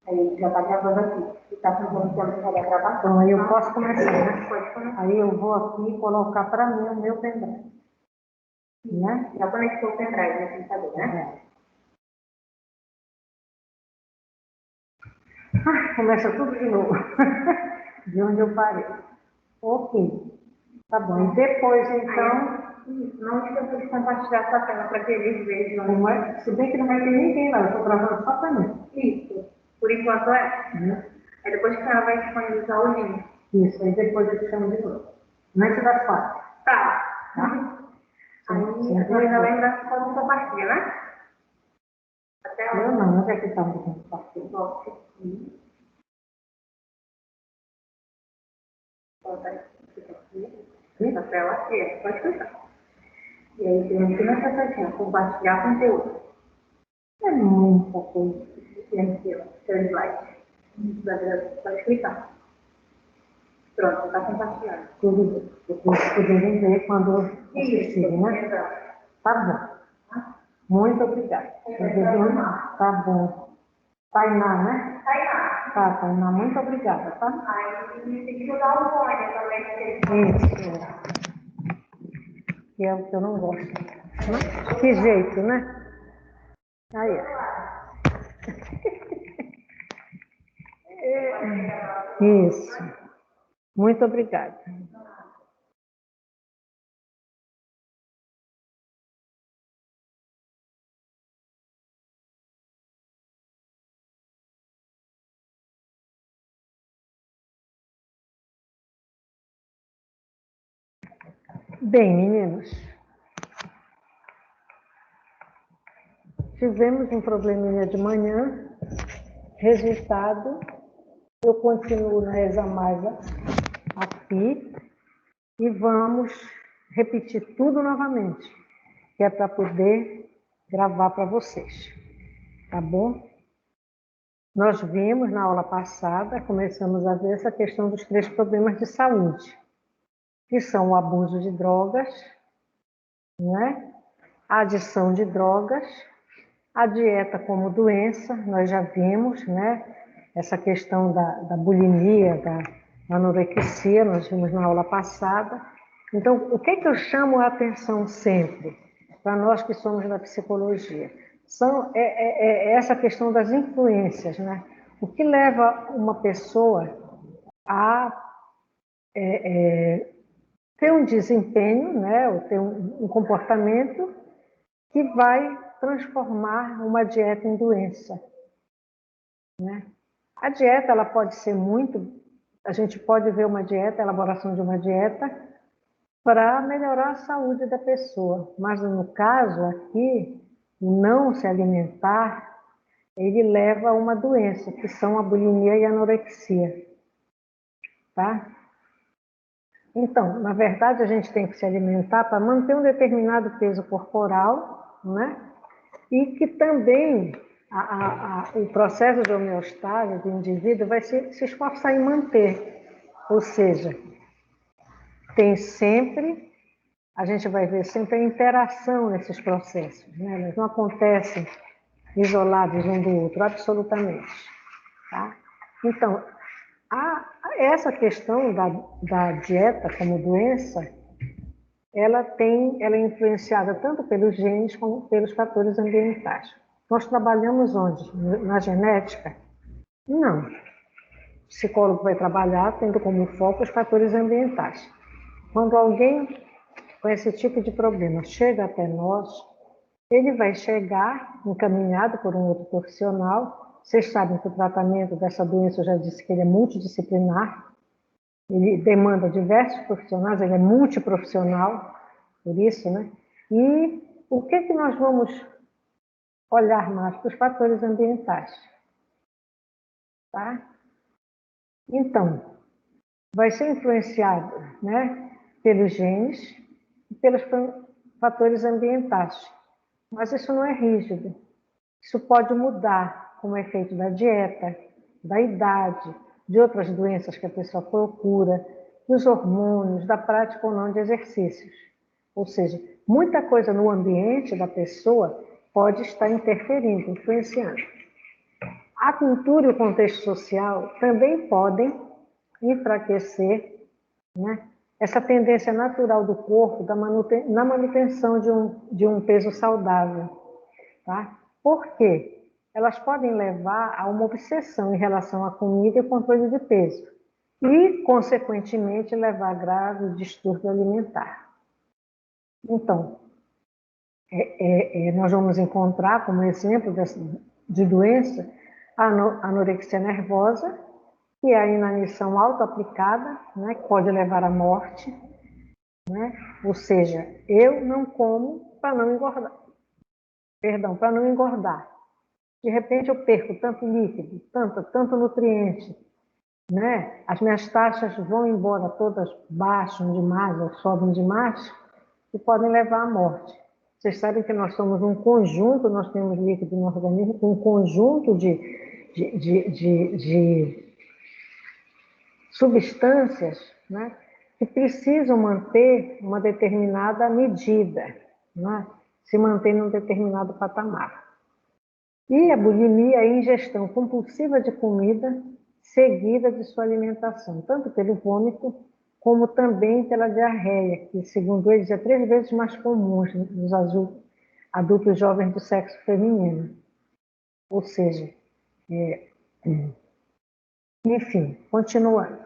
Aí já está gravando aqui. Está fazendo tempo para a gravação. Então, aí eu posso começar, né? Pode começar. Aí eu vou aqui colocar para mim o meu pendrive. Né? Já conectou o pendrive no computador, né? Começa tudo de novo. De onde eu parei. Ok. Tá bom. E depois, então... Não esqueça de compartilhar sua tela para que eles vejam. Se bem que não vai ter ninguém lá, eu estou gravando só para mim. Isso. Por enquanto é. Aí depois que ela vai disponibilizar o link. Isso, aí depois eu te chamo de novo. Antes das 4. Tá. Aí você ainda lembra como compartilha, né? Até lá. Eu não, onde é que está o compartilho? Volta aqui. Volta aqui. Na tela aqui, pode clicar. E aí tem aqui nessa setinha, compartilhar conteúdo. É muita coisa. E aqui, ó, seu slide. Pode clicar. Pronto, está compartilhando. Tudo bem. Vocês poderem ver quando assistirem, né? Exato. Tá bom. Muito obrigada. Tá bom. Tainá, né? Tainá. Tá, Tainá, muito obrigada, tá? Aí tem que mudar o fone também. Isso. Que é o que eu não gosto. Né? Que jeito, né? Aí, ó. Isso. Muito obrigada. Bem, meninos, tivemos um probleminha de manhã, resultado, eu continuo na Examaiva aqui e vamos repetir tudo novamente, que é para poder gravar para vocês, tá bom? Nós vimos na aula passada, começamos a ver essa questão dos 3 problemas de saúde, que são o abuso de drogas, né? A adição de drogas, a dieta como doença, nós já vimos, né? Essa questão da bulimia, da anorexia, nós vimos na aula passada. Então, o que é que eu chamo a atenção sempre, para nós que somos da psicologia? É essa questão das influências, né? O que leva uma pessoa a ter um desempenho, né? Ou ter um comportamento que vai transformar uma dieta em doença, né? A dieta, ela pode ser a gente pode ver uma dieta, a elaboração de uma dieta, para melhorar a saúde da pessoa. Mas no caso aqui, não se alimentar, ele leva a uma doença, que são a bulimia e a anorexia, tá? Então, na verdade, a gente tem que se alimentar para manter um determinado peso corporal, né? E que também o processo de homeostase do indivíduo vai se esforçar em manter. Ou seja, a gente vai ver sempre a interação nesses processos, né? Eles não acontecem isolados um do outro, absolutamente. Tá? Então, essa questão da dieta como doença, ela é influenciada tanto pelos genes como pelos fatores ambientais. Nós trabalhamos onde? Na genética? Não. O psicólogo vai trabalhar tendo como foco os fatores ambientais. Quando alguém com esse tipo de problema chega até nós, ele vai chegar encaminhado por um outro profissional. Vocês sabem que o tratamento dessa doença, eu já disse que ele é multidisciplinar, ele demanda diversos profissionais, ele é multiprofissional, por isso, né? E o que nós vamos olhar mais? Para os fatores ambientais, tá? Então, vai ser influenciado, né, pelos genes e pelos fatores ambientais. Mas isso não é rígido. Isso pode mudar como efeito da dieta, da idade, de outras doenças que a pessoa procura, dos hormônios, da prática ou não de exercícios. Ou seja, muita coisa no ambiente da pessoa pode estar interferindo, influenciando. A cultura e o contexto social também podem enfraquecer, né, essa tendência natural do corpo na manutenção de um peso saudável. Tá? Por quê? Elas podem levar a uma obsessão em relação à comida e controle de peso e, consequentemente, levar a grave distúrbio alimentar. Então, nós vamos encontrar como exemplo de doença a anorexia nervosa, que é a inanição autoaplicada, né, que pode levar à morte, né? Ou seja, eu não como para não engordar. Perdão, para não engordar. De repente eu perco tanto líquido, tanto nutriente, né? As minhas taxas vão embora todas, baixam demais ou sobem demais e podem levar à morte. Vocês sabem que nós somos um conjunto, nós temos líquido no organismo, um conjunto de substâncias, né, que precisam manter uma determinada medida, né, se manter num determinado patamar. E a bulimia é a ingestão compulsiva de comida seguida de sua alimentação, tanto pelo vômito como também pela diarreia, que, segundo eles, é 3 vezes mais comum nos adultos jovens do sexo feminino. Ou seja, enfim, continuando.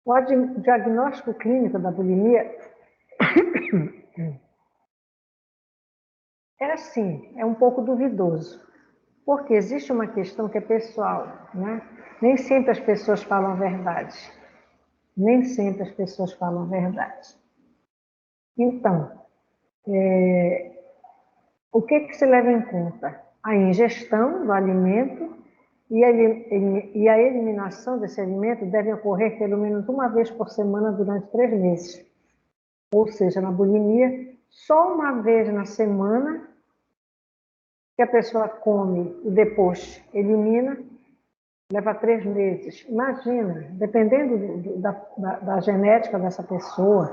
O diagnóstico clínico da bulimia é assim, é um pouco duvidoso, porque existe uma questão que é pessoal, né? Nem sempre as pessoas falam a verdade. Nem sempre as pessoas falam a verdade. Então, o que se leva em conta? A ingestão do alimento e a eliminação desse alimento deve ocorrer pelo menos uma vez por semana durante 3 meses. Ou seja, na bulimia, só uma vez na semana que a pessoa come e depois elimina, leva 3 meses. Imagina, dependendo da genética dessa pessoa,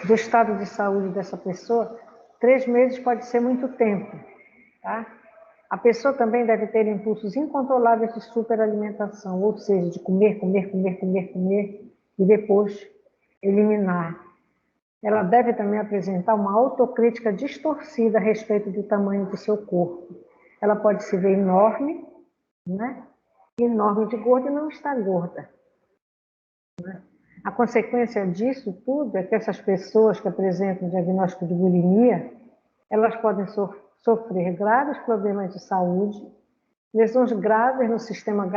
do estado de saúde dessa pessoa, 3 meses pode ser muito tempo. Tá? A pessoa também deve ter impulsos incontroláveis de superalimentação, ou seja, de comer e depois eliminar. Ela deve também apresentar uma autocrítica distorcida a respeito do tamanho do seu corpo. Ela pode se ver enorme, né? Enorme de gorda e não está gorda. Né? A consequência disso tudo é que essas pessoas que apresentam diagnóstico de bulimia, elas podem sofrer graves problemas de saúde, lesões graves no sistema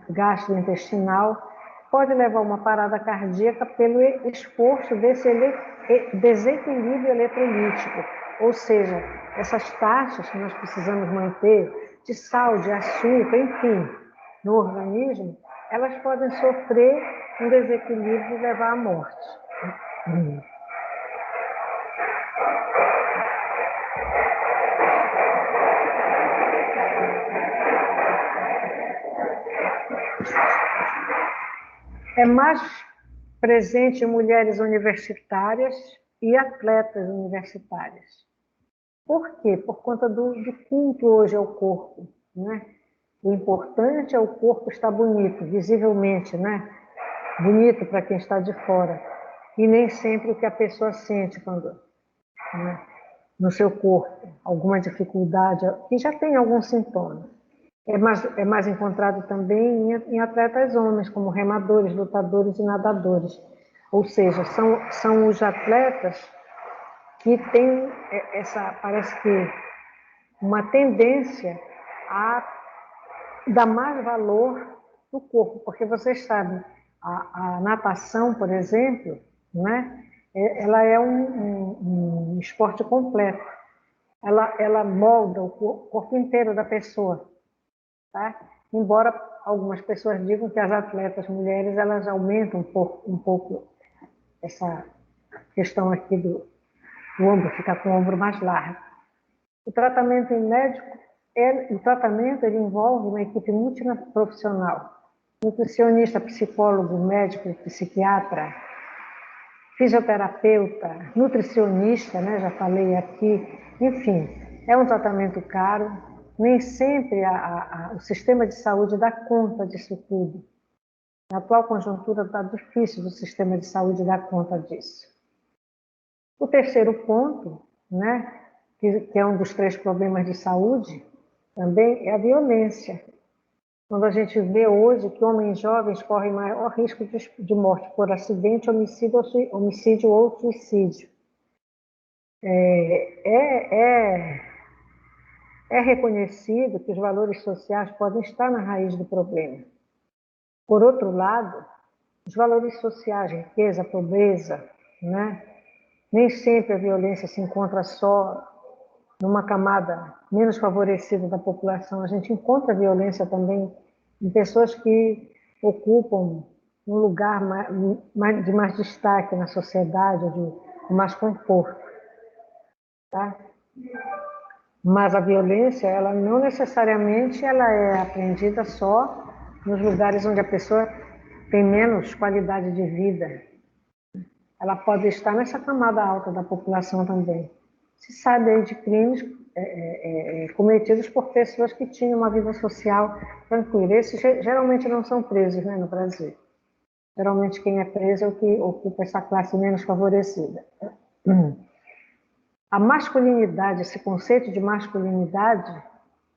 gastrointestinal, pode levar a uma parada cardíaca pelo esforço desse desequilíbrio eletrolítico, ou seja, essas taxas que nós precisamos manter de sal, de açúcar, enfim, no organismo, elas podem sofrer um desequilíbrio e levar à morte. É mais presente em mulheres universitárias e atletas universitárias. Por quê? Por conta do culto hoje ao corpo, né? O importante é o corpo estar bonito, visivelmente, né? Bonito para quem está de fora. E nem sempre o que a pessoa sente quando, né, no seu corpo, alguma dificuldade, e já tem algum sintoma. É mais encontrado também em atletas homens, como remadores, lutadores e nadadores. Ou seja, são os atletas que têm parece que, uma tendência a dar mais valor no corpo, porque vocês sabem, a natação, por exemplo, né, ela é um esporte completo. Ela molda o corpo inteiro da pessoa. Tá? Embora algumas pessoas digam que as atletas mulheres elas aumentam um pouco essa questão aqui do ombro, ficar com o ombro mais largo. O tratamento ele envolve uma equipe multiprofissional, nutricionista, psicólogo, médico, psiquiatra, fisioterapeuta, nutricionista, né? Já falei aqui, enfim, é um tratamento caro, nem sempre o sistema de saúde dá conta disso tudo. Na atual conjuntura está difícil o sistema de saúde dar conta disso. O terceiro ponto, né, que é um dos 3 problemas de saúde, também é a violência. Quando a gente vê hoje que homens jovens correm maior risco de morte por acidente, homicídio ou suicídio. É reconhecido que os valores sociais podem estar na raiz do problema. Por outro lado, os valores sociais, riqueza, pobreza, né? Nem sempre a violência se encontra só numa camada menos favorecida da população. A gente encontra violência também em pessoas que ocupam um lugar de mais destaque na sociedade, de mais conforto. Tá? Mas a violência, ela não necessariamente ela é aprendida só nos lugares onde a pessoa tem menos qualidade de vida. Ela pode estar nessa camada alta da população também. Se sabe aí de crimes cometidos por pessoas que tinham uma vida social tranquila. Esses geralmente não são presos, né, no Brasil. Geralmente quem é preso é o que ocupa essa classe menos favorecida. A masculinidade, esse conceito de masculinidade,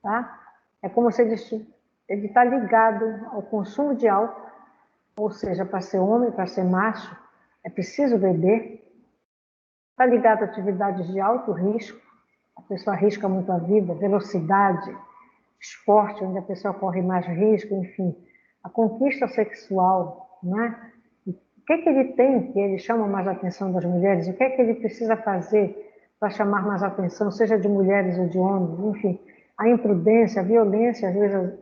tá? É como se ele está ligado ao consumo de álcool, ou seja, para ser homem, para ser macho, é preciso beber. Está ligado a atividades de alto risco, a pessoa arrisca muito a vida, velocidade, esporte, onde a pessoa corre mais risco, enfim. A conquista sexual, né? O que ele tem que ele chama mais a atenção das mulheres? O que ele precisa fazer para chamar mais atenção, seja de mulheres ou de homens? Enfim, a imprudência, a violência,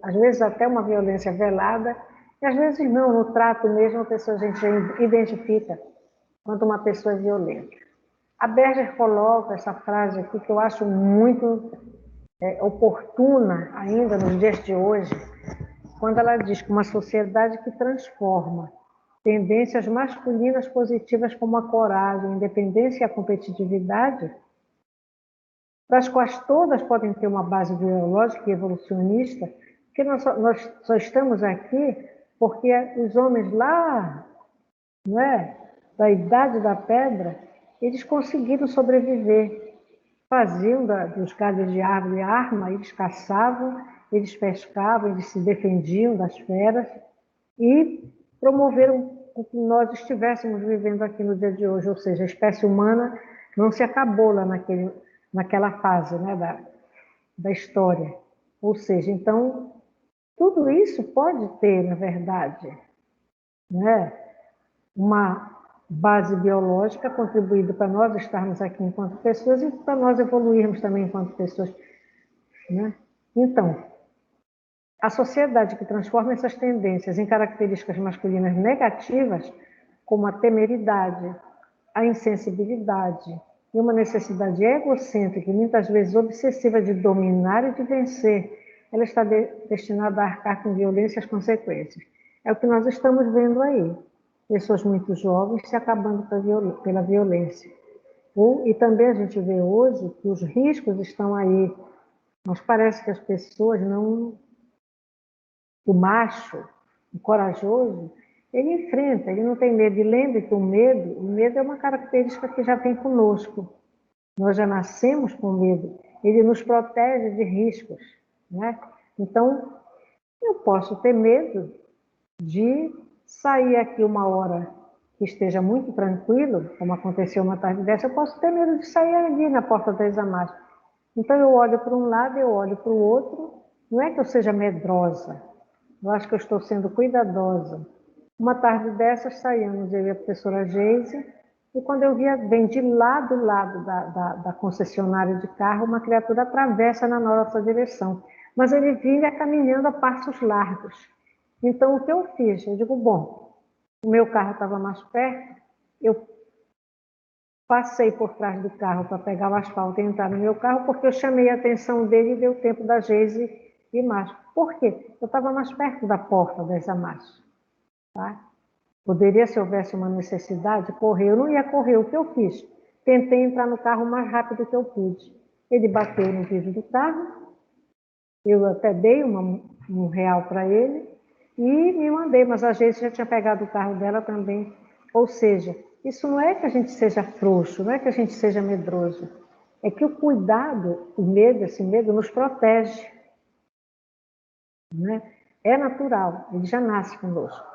às vezes até uma violência velada, e às vezes não, no trato mesmo, a gente identifica quando uma pessoa é violenta. A Berger coloca essa frase aqui que eu acho muito oportuna ainda nos dias de hoje, quando ela diz que uma sociedade que transforma tendências masculinas positivas como a coragem, a independência e a competitividade, das quais todas podem ter uma base biológica e evolucionista, que nós só estamos aqui porque os homens lá, não é, da Idade da Pedra, eles conseguiram sobreviver. Faziam dos galhos de árvore arma, eles caçavam, eles pescavam, eles se defendiam das feras e promoveram o que nós estivéssemos vivendo aqui no dia de hoje, ou seja, a espécie humana não se acabou lá naquela fase, né, da história. Ou seja, então, tudo isso pode ter, na verdade, né, uma base biológica contribuída para nós estarmos aqui enquanto pessoas e para nós evoluirmos também enquanto pessoas, né? Então, a sociedade que transforma essas tendências em características masculinas negativas, como a temeridade, a insensibilidade e uma necessidade egocêntrica e muitas vezes obsessiva de dominar e de vencer, ela está destinada a arcar com violência e as consequências. É o que nós estamos vendo aí. Pessoas muito jovens se acabando pela violência. E também a gente vê hoje que os riscos estão aí, mas parece que as pessoas não... O macho, o corajoso, ele enfrenta, ele não tem medo. E lembre que o medo é uma característica que já vem conosco. Nós já nascemos com medo. Ele nos protege de riscos, né? Então, eu posso ter medo de sair aqui uma hora que esteja muito tranquilo, como aconteceu uma tarde dessa, eu posso ter medo de sair ali na porta da Isamar. Então eu olho para um lado, eu olho para o outro, não é que eu seja medrosa, eu acho que eu estou sendo cuidadosa. Uma tarde dessas saímos, eu e a professora Geise, e quando eu via, vem de lá do lado da concessionária de carro, uma criatura atravessa na nossa direção, mas ele vinha caminhando a passos largos. Então, o que eu fiz? Eu digo, bom, o meu carro estava mais perto, eu passei por trás do carro para pegar o asfalto e entrar no meu carro, porque eu chamei a atenção dele e deu tempo da Geise ir mais. Por quê? Eu estava mais perto da porta da Isamar. Tá? Poderia, se houvesse uma necessidade, correr. Eu não ia correr. O que eu fiz? Tentei entrar no carro o mais rápido que eu pude. Ele bateu no vidro do carro, Eu até dei um real para ele e me mandei, mas a gente já tinha pegado o carro dela também. Ou seja, isso não é que a gente seja frouxo, não é que a gente seja medroso. É que o cuidado, o medo, esse medo nos protege. Né? É natural, ele já nasce conosco.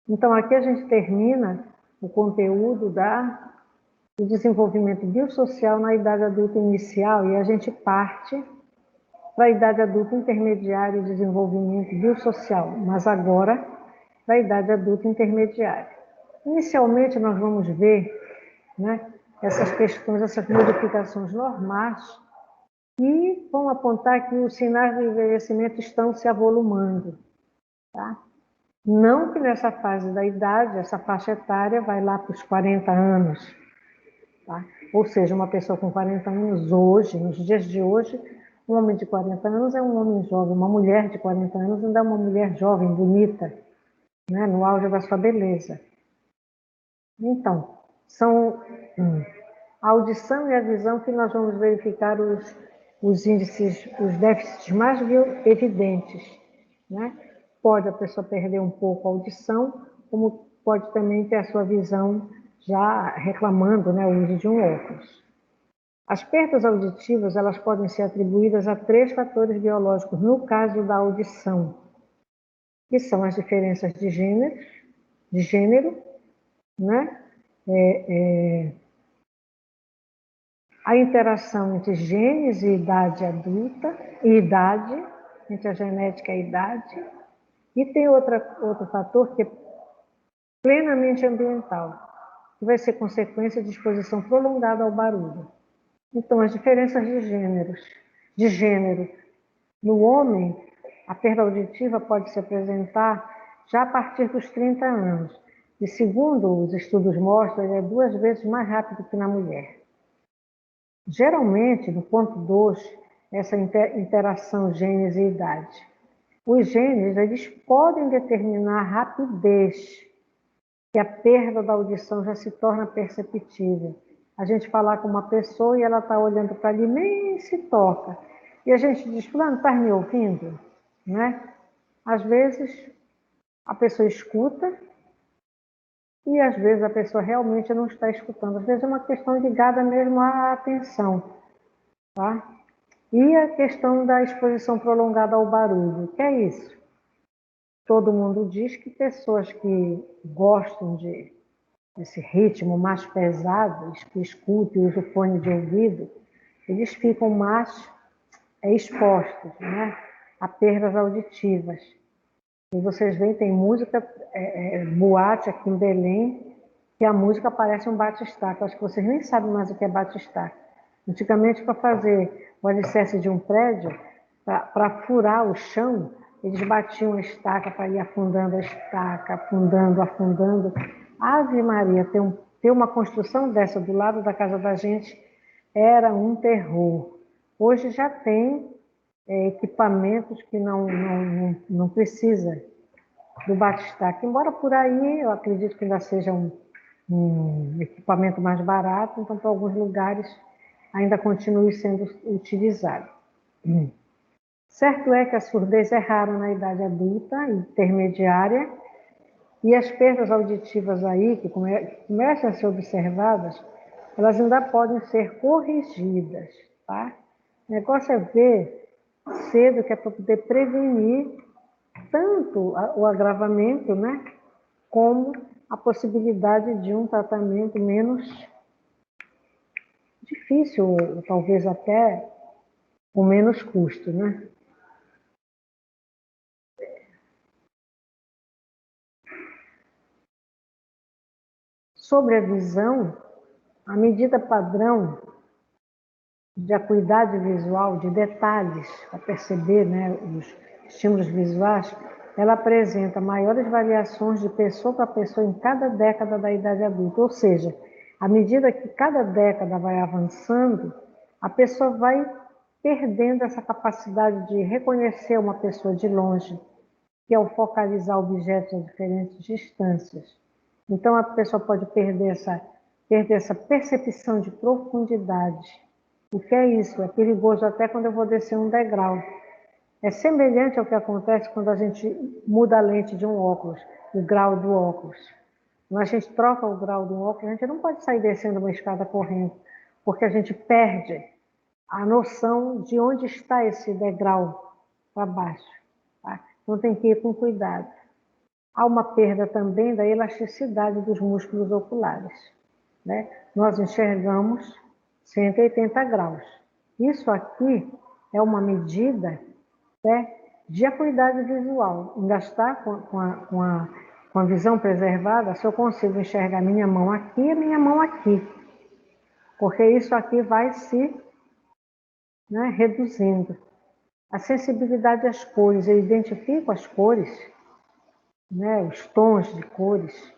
Então, aqui a gente termina o conteúdo do desenvolvimento biosocial na idade adulta inicial e a gente parte para a idade adulta intermediária e desenvolvimento biosocial, mas agora para a idade adulta intermediária. Inicialmente, nós vamos ver, né, essas questões, essas modificações normais que vão apontar que os sinais de envelhecimento estão se avolumando. Tá? Não que nessa fase da idade, essa faixa etária vai lá para os 40 anos. Tá? Ou seja, uma pessoa com 40 anos hoje, nos dias de hoje, um homem de 40 anos é um homem jovem, uma mulher de 40 anos ainda é uma mulher jovem, bonita, né? No auge da sua beleza. Então, são a audição e a visão que nós vamos verificar os índices, os déficits mais evidentes. Né? Pode a pessoa perder um pouco a audição, como pode também ter a sua visão já reclamando, né, o uso de um óculos. As perdas auditivas, elas podem ser atribuídas a 3 fatores biológicos, no caso da audição, que são as diferenças de gênero, né? A interação entre genes e idade adulta, e idade, entre a genética e a idade, e tem outro fator que é plenamente ambiental, que vai ser consequência de exposição prolongada ao barulho. Então, as diferenças de gênero. No homem, a perda auditiva pode se apresentar já a partir dos 30 anos. E segundo os estudos mostram, ele é 2 vezes mais rápido que na mulher. Geralmente, no ponto 2, essa interação genes e idade. Os genes, eles podem determinar a rapidez que a perda da audição já se torna perceptível. A gente falar com uma pessoa e ela está olhando para ali, nem se toca. E a gente diz, fulano, está me ouvindo? Né? Às vezes, a pessoa escuta e às vezes a pessoa realmente não está escutando. Às vezes é uma questão ligada mesmo à atenção. Tá? E a questão da exposição prolongada ao barulho. O que é isso? Todo mundo diz que pessoas que gostam desse ritmo mais pesado, que escutam e usam fone de ouvido, eles ficam mais expostos, né, a perdas auditivas. E vocês veem, tem música, boate aqui em Belém, que a música parece um bate-estaca. Acho que vocês nem sabem mais o que é bate-estaca. Antigamente, para fazer o alicerce de um prédio, para furar o chão, eles batiam a estaca para ir afundando a estaca, afundando, afundando. Ave Maria, ter uma construção dessa do lado da casa da gente era um terror. Hoje já tem equipamentos que não precisa do bate-estaca, embora por aí eu acredito que ainda seja um equipamento mais barato, então para alguns lugares ainda continue sendo utilizado. Certo é que a surdez é rara na idade adulta, intermediária, e as perdas auditivas aí, que começam a ser observadas, elas ainda podem ser corrigidas, tá? O negócio é ver cedo, que é para poder prevenir tanto o agravamento, né, como a possibilidade de um tratamento menos difícil, ou talvez até com menos custo, né? Sobre a visão, a medida padrão de acuidade visual, de detalhes, para perceber, né, os estímulos visuais, ela apresenta maiores variações de pessoa para pessoa em cada década da idade adulta. Ou seja, à medida que cada década vai avançando, a pessoa vai perdendo essa capacidade de reconhecer uma pessoa de longe, que ao focalizar objetos a diferentes distâncias. Então, a pessoa pode perder essa percepção de profundidade, O que é isso? É perigoso até quando eu vou descer um degrau. É semelhante ao que acontece quando a gente muda a lente de um óculos, o grau do óculos. Quando a gente troca o grau do óculos, a gente não pode sair descendo uma escada correndo, porque a gente perde a noção de onde está esse degrau para baixo. Tá? Então tem que ir com cuidado. Há uma perda também da elasticidade dos músculos oculares. Né? Nós enxergamos 180 graus. Isso aqui é uma medida, né, de acuidade visual. Ainda está com a visão preservada, se eu consigo enxergar minha mão aqui e minha mão aqui. Porque isso aqui vai se, né, reduzindo. A sensibilidade às cores, eu identifico as cores, né, os tons de cores.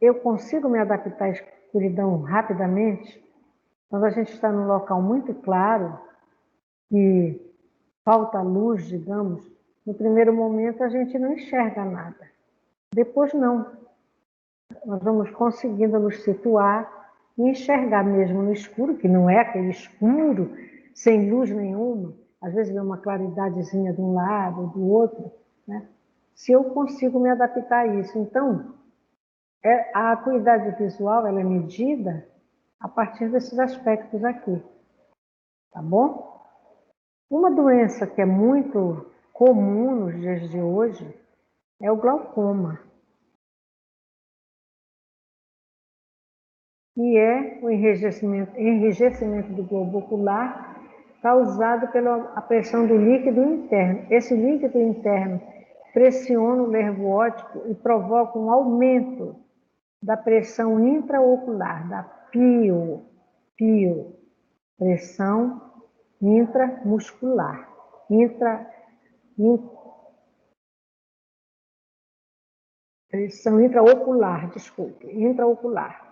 Eu consigo me adaptar à escuridão rapidamente. Quando a gente está num local muito claro e falta luz, digamos, no primeiro momento a gente não enxerga nada. Depois não. Nós vamos conseguindo nos situar e enxergar mesmo no escuro, que não é aquele escuro, sem luz nenhuma. Às vezes vê uma claridadezinha de um lado, do outro, né? Se eu consigo me adaptar a isso. Então, a acuidade visual ela é medida a partir desses aspectos aqui, tá bom? Uma doença que é muito comum nos dias de hoje é o glaucoma, que é o enrijecimento do globo ocular causado pela pressão do líquido interno. Esse líquido interno pressiona o nervo óptico e provoca um aumento da pressão intraocular, da pressão intramuscular, pressão intraocular, desculpe, intraocular.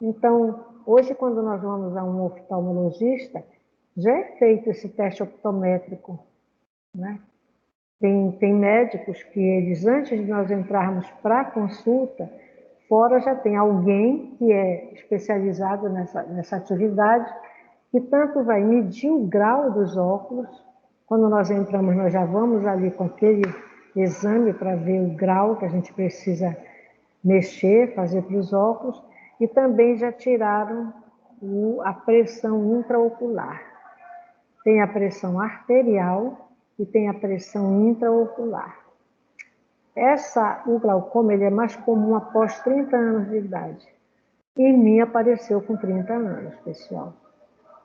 Então, hoje, quando nós vamos a um oftalmologista, já é feito esse teste optométrico, né? Tem médicos que eles, antes de nós entrarmos para a consulta, fora já tem alguém que é especializado nessa atividade, que tanto vai medir o grau dos óculos. Quando nós entramos, nós já vamos ali com aquele exame para ver o grau que a gente precisa mexer, fazer para os óculos, e também já tiraram a pressão intraocular. Tem a pressão arterial e tem a pressão intraocular. O glaucoma ele é mais comum após 30 anos de idade. Em mim apareceu com 30 anos, pessoal.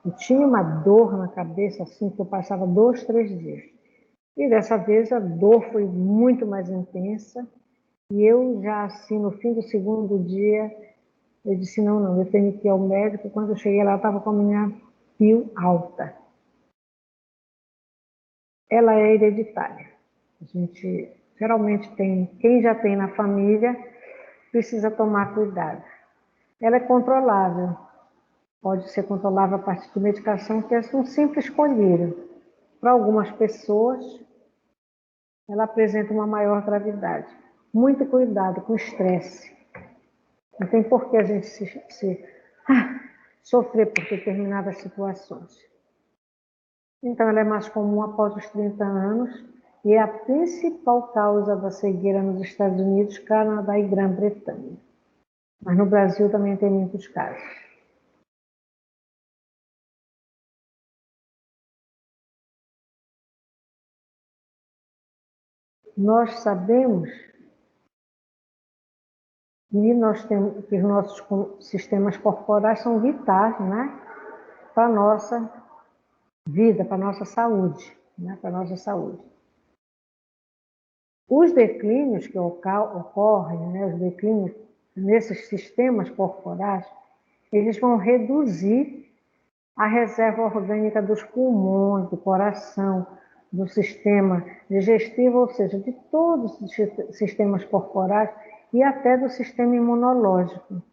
Eu tinha uma dor na cabeça, assim, que eu passava 2, 3 dias. E dessa vez a dor foi muito mais intensa. E eu já, assim, no fim do segundo dia, eu disse, não, eu tenho que ir ao médico. Quando eu cheguei lá, eu estava com a minha pio alta. Ela é hereditária. A gente geralmente tem, quem já tem na família, precisa tomar cuidado. Ela é controlável. Pode ser controlável a partir de medicação, que é um simples colírio. Para algumas pessoas, ela apresenta uma maior gravidade. Muito cuidado com o estresse. Não tem por que a gente sofrer por determinadas situações. Então, ela é mais comum após os 30 anos e é a principal causa da cegueira nos Estados Unidos, Canadá e Grã-Bretanha. Mas no Brasil também tem muitos casos. Nós sabemos que os nossos sistemas corporais são vitais, né, para a nossa vida, para a nossa saúde, né, para a nossa saúde. Os declínios que ocorrem, né, os declínios nesses sistemas corporais, eles vão reduzir a reserva orgânica dos pulmões, do coração, do sistema digestivo, ou seja, de todos os sistemas corporais e até do sistema imunológico.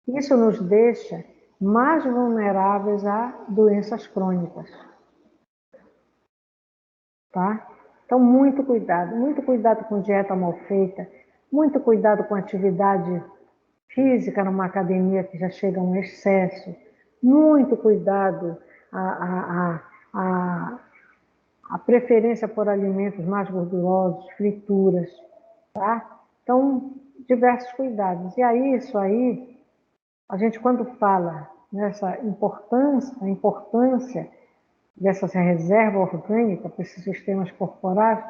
Isso nos deixa mais vulneráveis a doenças crônicas. Tá? Então, muito cuidado com dieta mal feita, muito cuidado com atividade física numa academia que já chega a um excesso, muito cuidado, a preferência por alimentos mais gordurosos, frituras, tá? Então, diversos cuidados. E aí, isso aí, a gente quando fala nessa importância, a importância dessa reserva orgânica para esses sistemas corporais,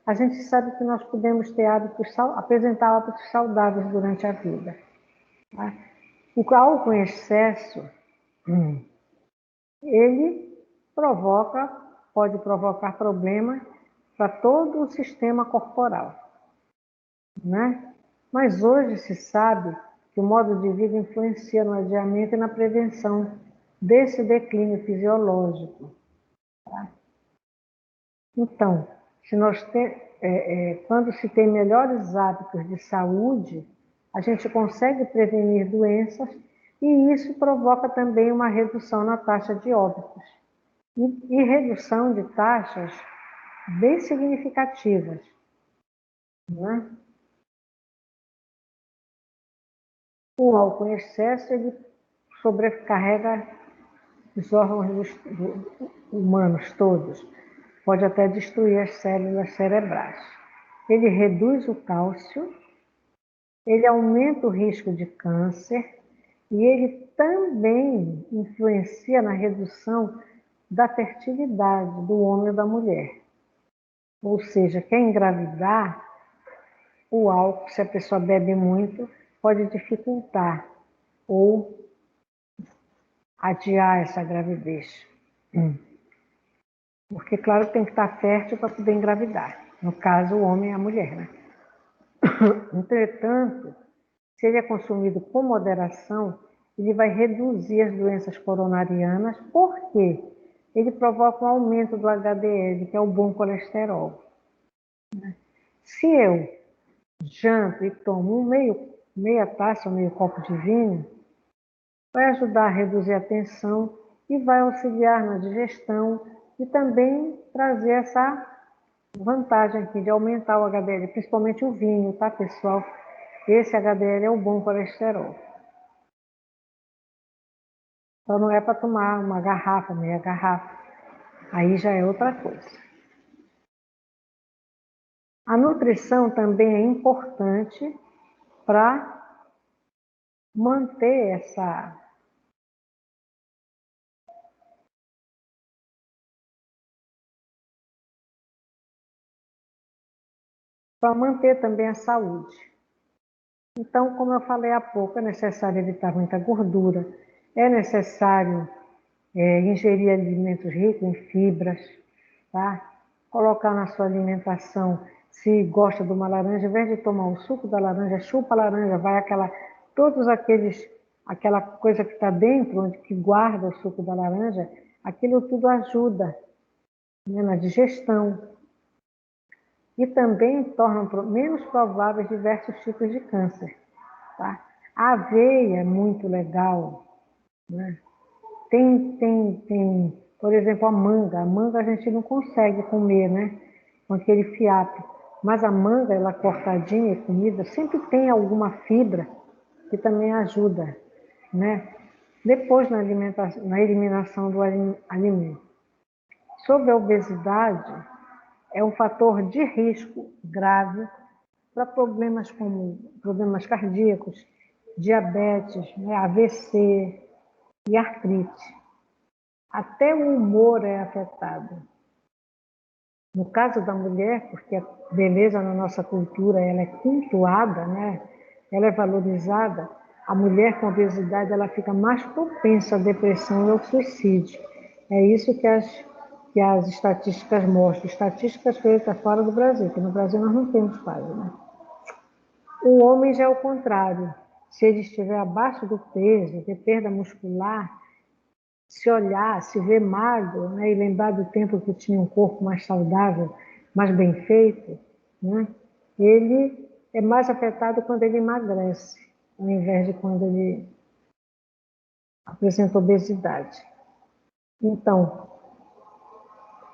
a gente sabe que nós podemos ter apresentar hábitos saudáveis durante a vida. Tá? O álcool em excesso, ele pode provocar problema para todo o sistema corporal, né? Mas hoje se sabe que o modo de vida influencia no adiamento e na prevenção desse declínio fisiológico. Tá? Então, quando se tem melhores hábitos de saúde, a gente consegue prevenir doenças e isso provoca também uma redução na taxa de óbitos. E redução de taxas bem significativas, né? O álcool em excesso, ele sobrecarrega os órgãos humanos todos, pode até destruir as células cerebrais. Ele reduz o cálcio, ele aumenta o risco de câncer e ele também influencia na redução da fertilidade do homem e da mulher. Ou seja, quer engravidar, o álcool, se a pessoa bebe muito, pode dificultar ou adiar essa gravidez. Porque, claro, tem que estar fértil para poder engravidar. No caso, o homem e a mulher, né? Entretanto, se ele é consumido com moderação, ele vai reduzir as doenças coronarianas, porque ele provoca um aumento do HDL, que é o bom colesterol. Se eu janto e tomo meia taça ou meio copo de vinho, vai ajudar a reduzir a tensão e vai auxiliar na digestão e também trazer essa vantagem aqui de aumentar o HDL, principalmente o vinho, tá, pessoal? Esse HDL é o bom colesterol. Então não é para tomar uma garrafa, meia garrafa. Aí já é outra coisa. A nutrição também é importante para manter também a saúde. Então, como eu falei há pouco, é necessário evitar muita gordura, é necessário ingerir alimentos ricos em fibras, tá? Colocar na sua alimentação, se gosta de uma laranja, ao invés de tomar o suco da laranja, chupa a laranja, vai aquela coisa que está dentro, onde que guarda o suco da laranja, aquilo tudo ajuda, né, na digestão. E também tornam menos prováveis diversos tipos de câncer. Tá? A aveia é muito legal, né? Por exemplo, a manga. A manga a gente não consegue comer, né? Com aquele fiapo. Mas a manga, ela cortadinha e comida, sempre tem alguma fibra que também ajuda, né? Depois na eliminação do alimento. Sobre a obesidade, é um fator de risco grave para problemas como problemas cardíacos, diabetes, né, AVC e artrite. Até o humor é afetado. No caso da mulher, porque a beleza na nossa cultura ela é cultuada, né? Ela é valorizada, a mulher com obesidade ela fica mais propensa à depressão e ao suicídio. É isso que as estatísticas mostram. Estatísticas feitas fora do Brasil, que no Brasil nós não temos quase, né? O homem já é o contrário. Se ele estiver abaixo do peso, ter perda muscular, se olhar, se ver magro, né, e lembrar do tempo que tinha um corpo mais saudável, mais bem feito, né, ele é mais afetado quando ele emagrece, ao invés de quando ele apresenta obesidade. Então,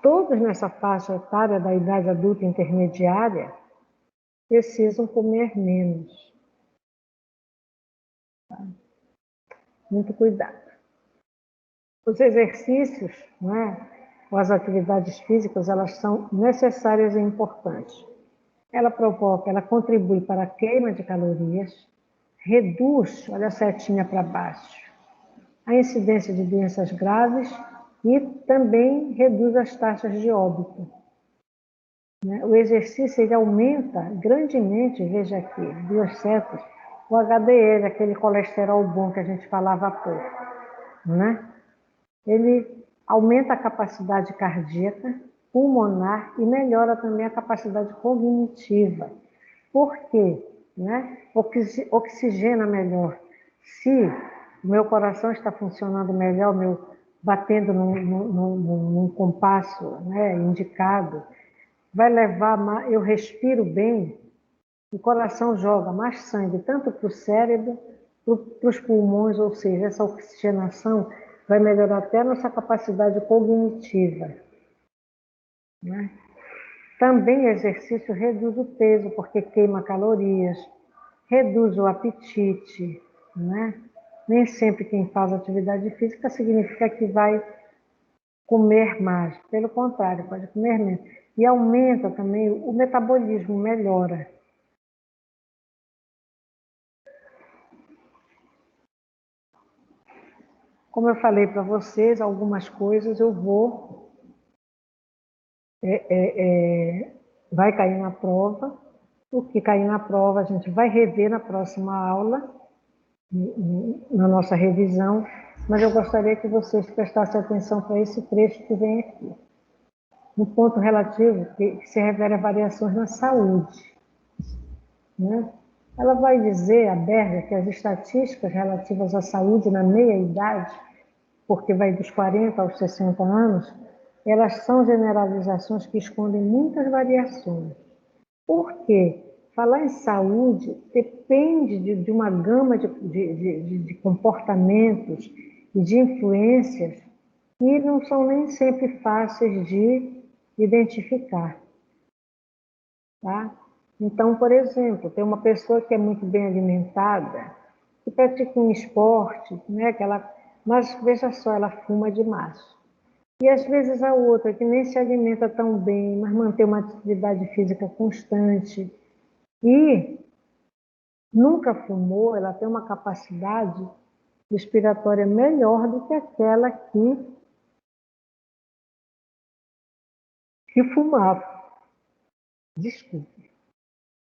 todos nessa faixa etária da idade adulta intermediária precisam comer menos. Tá? Muito cuidado. Os exercícios, né, ou as atividades físicas, elas são necessárias e importantes. Ela contribui para a queima de calorias, reduz, olha a setinha para baixo, a incidência de doenças graves e também reduz as taxas de óbito. O exercício ele aumenta grandemente, veja aqui, duas setas, o HDL, aquele colesterol bom que a gente falava há pouco, né? Ele aumenta a capacidade cardíaca, pulmonar e melhora também a capacidade cognitiva. Por quê? Né? Oxigena melhor. Se o meu coração está funcionando melhor, batendo num compasso, né, indicado, vai levar, eu respiro bem, o coração joga mais sangue tanto para o cérebro, para os pulmões, ou seja, essa oxigenação vai melhorar até a nossa capacidade cognitiva. Né? Também exercício reduz o peso, porque queima calorias, reduz o apetite. Né? Nem sempre quem faz atividade física significa que vai comer mais, pelo contrário, pode comer menos. E aumenta também o metabolismo, melhora. Como eu falei para vocês, algumas coisas eu vou... vai cair na prova. O que cair na prova a gente vai rever na próxima aula, na nossa revisão, mas eu gostaria que vocês prestassem atenção para esse trecho que vem aqui. Um ponto relativo que se refere a variações na saúde. Né? Ela vai dizer, a Berger, que as estatísticas relativas à saúde na meia-idade, porque vai dos 40 aos 60 anos, elas são generalizações que escondem muitas variações. Por quê? Falar em saúde depende de uma gama de comportamentos e de influências que não são nem sempre fáceis de identificar. Tá? Então, por exemplo, tem uma pessoa que é muito bem alimentada, que pratica um esporte, né, mas veja só, ela fuma demais. E às vezes a outra que nem se alimenta tão bem, mas mantém uma atividade física constante e nunca fumou, ela tem uma capacidade respiratória melhor do que aquela que fumava. Desculpe.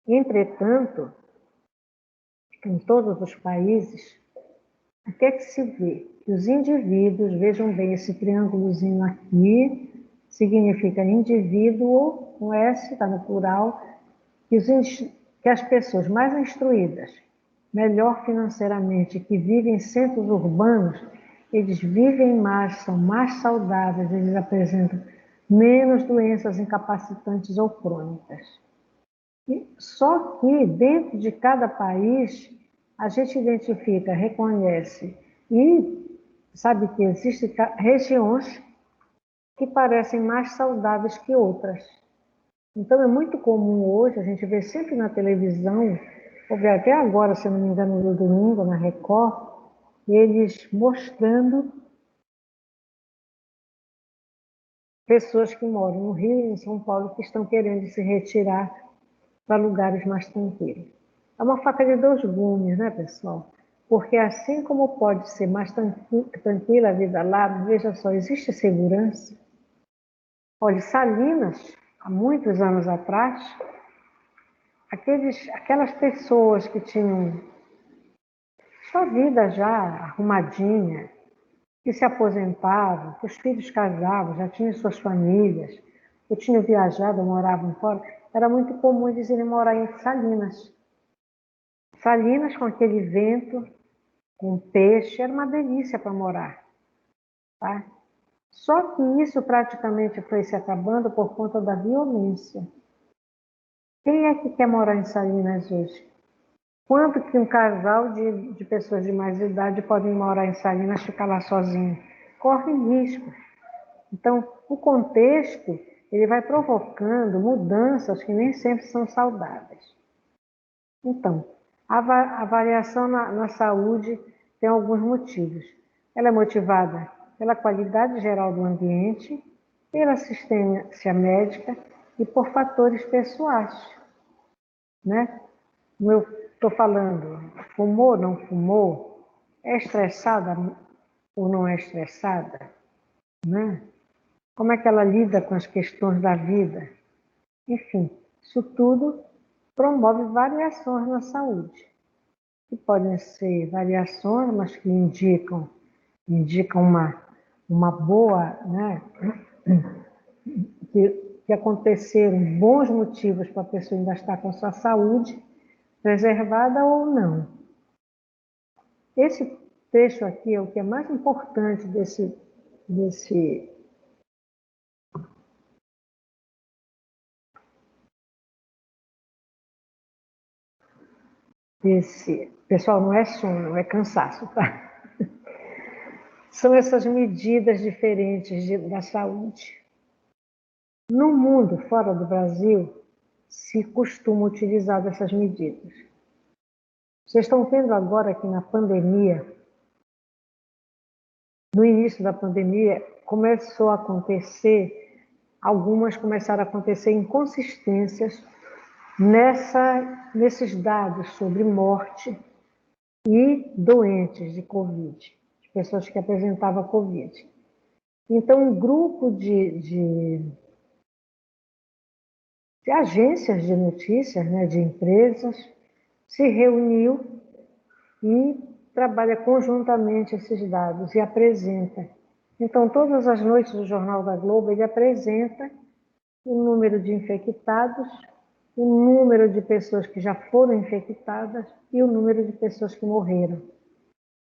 Entretanto, em todos os países, o que é que se vê? Que os indivíduos, vejam bem, esse triângulozinho aqui significa indivíduo, com S, está no plural, que as pessoas mais instruídas, melhor financeiramente, que vivem em centros urbanos, eles vivem mais, são mais saudáveis, eles apresentam menos doenças incapacitantes ou crônicas. Só que dentro de cada país, a gente identifica, reconhece e sabe que existem regiões que parecem mais saudáveis que outras. Então é muito comum hoje, a gente vê sempre na televisão, ou vê até agora, se não me engano, no domingo, na Record, eles mostrando pessoas que moram no Rio e em São Paulo que estão querendo se retirar para lugares mais tranquilos. É uma faca de dois gumes, né, pessoal? Porque assim como pode ser mais tranquila a vida lá, veja só, existe segurança. Olha, Salinas, há muitos anos atrás, aquelas pessoas que tinham sua vida já arrumadinha, que se aposentavam, que os filhos casavam, já tinham suas famílias, ou tinham viajado, moravam fora, era muito comum eles irem morar em Salinas. Salinas com aquele vento, com peixe, era uma delícia para morar. Tá? Só que isso praticamente foi se acabando por conta da violência. Quem é que quer morar em Salinas hoje? Quanto que um casal de pessoas de mais idade podem morar em Salinas e ficar lá sozinho? Corre risco. Então, o contexto ele vai provocando mudanças que nem sempre são saudáveis. Então, a variação na saúde tem alguns motivos. Ela é motivada pela qualidade geral do ambiente, pela assistência médica e por fatores pessoais, né? Como eu estou falando, fumou, não fumou, é estressada ou não é estressada, né? Como é que ela lida com as questões da vida? Enfim, isso tudo promove variações na saúde, que podem ser variações, mas que indicam uma boa, né? Que aconteceram bons motivos para a pessoa ainda estar com a sua saúde preservada ou não. Esse trecho aqui é o que é mais importante desse pessoal, não é sono, é cansaço, tá? São essas medidas diferentes da saúde. No mundo, fora do Brasil, se costuma utilizar essas medidas. Vocês estão vendo agora que na pandemia, no início da pandemia, começou a acontecer, algumas começaram a acontecer inconsistências nesses dados sobre morte e doentes de Covid, de pessoas que apresentavam Covid. Então, um grupo de agências de notícias, né, de empresas, se reuniu e trabalha conjuntamente esses dados e apresenta. Então, todas as noites do Jornal da Globo, ele apresenta o número de infectados, o número de pessoas que já foram infectadas e o número de pessoas que morreram.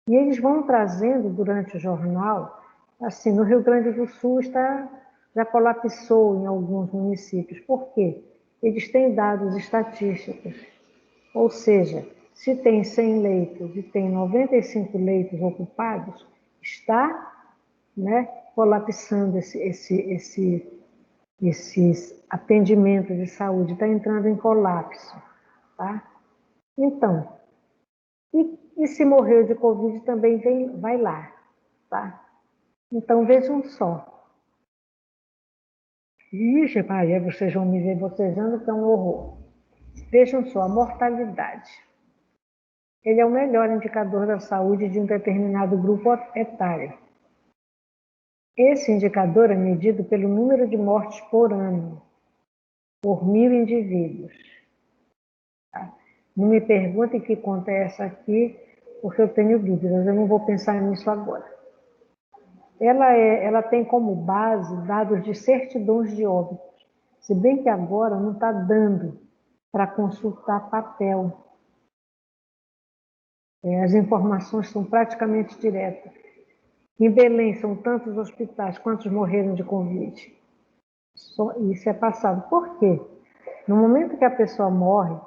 E eles vão trazendo durante o jornal, assim, no Rio Grande do Sul já colapsou em alguns municípios. Por quê? Eles têm dados estatísticos. Ou seja, se tem 100 leitos e tem 95 leitos ocupados, está, né, colapsando esse atendimento de saúde, está entrando em colapso. Tá? Então, e se morreu de Covid também vai lá. Tá? Então, vejam só. Ixi, Maria, vocês vão me ver bocejando, que é um horror. Vejam só, a mortalidade. Ele é o melhor indicador da saúde de um determinado grupo etário. Esse indicador é medido pelo número de mortes por ano, por 1.000 indivíduos. Tá? Não me perguntem que conta é essa aqui, porque eu tenho dúvidas, eu não vou pensar nisso agora. Ela tem como base dados de certidões de óbito, se bem que agora não está dando para consultar papel. As informações são praticamente diretas. Em Belém são tantos hospitais, quantos morreram de Covid? Isso é passado. Por quê? No momento que a pessoa morre,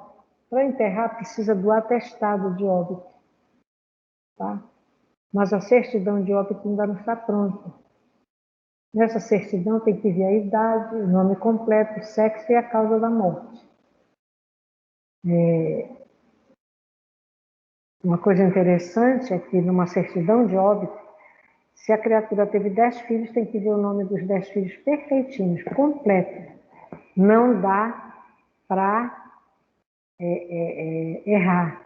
para enterrar precisa do atestado de óbito. Tá? Mas a certidão de óbito ainda não está pronta. Nessa certidão tem que vir a idade, o nome completo, o sexo e a causa da morte. Uma coisa interessante é que numa certidão de óbito, se a criatura teve 10 filhos, tem que ver o nome dos 10 filhos perfeitinhos, completo. Não dá para errar.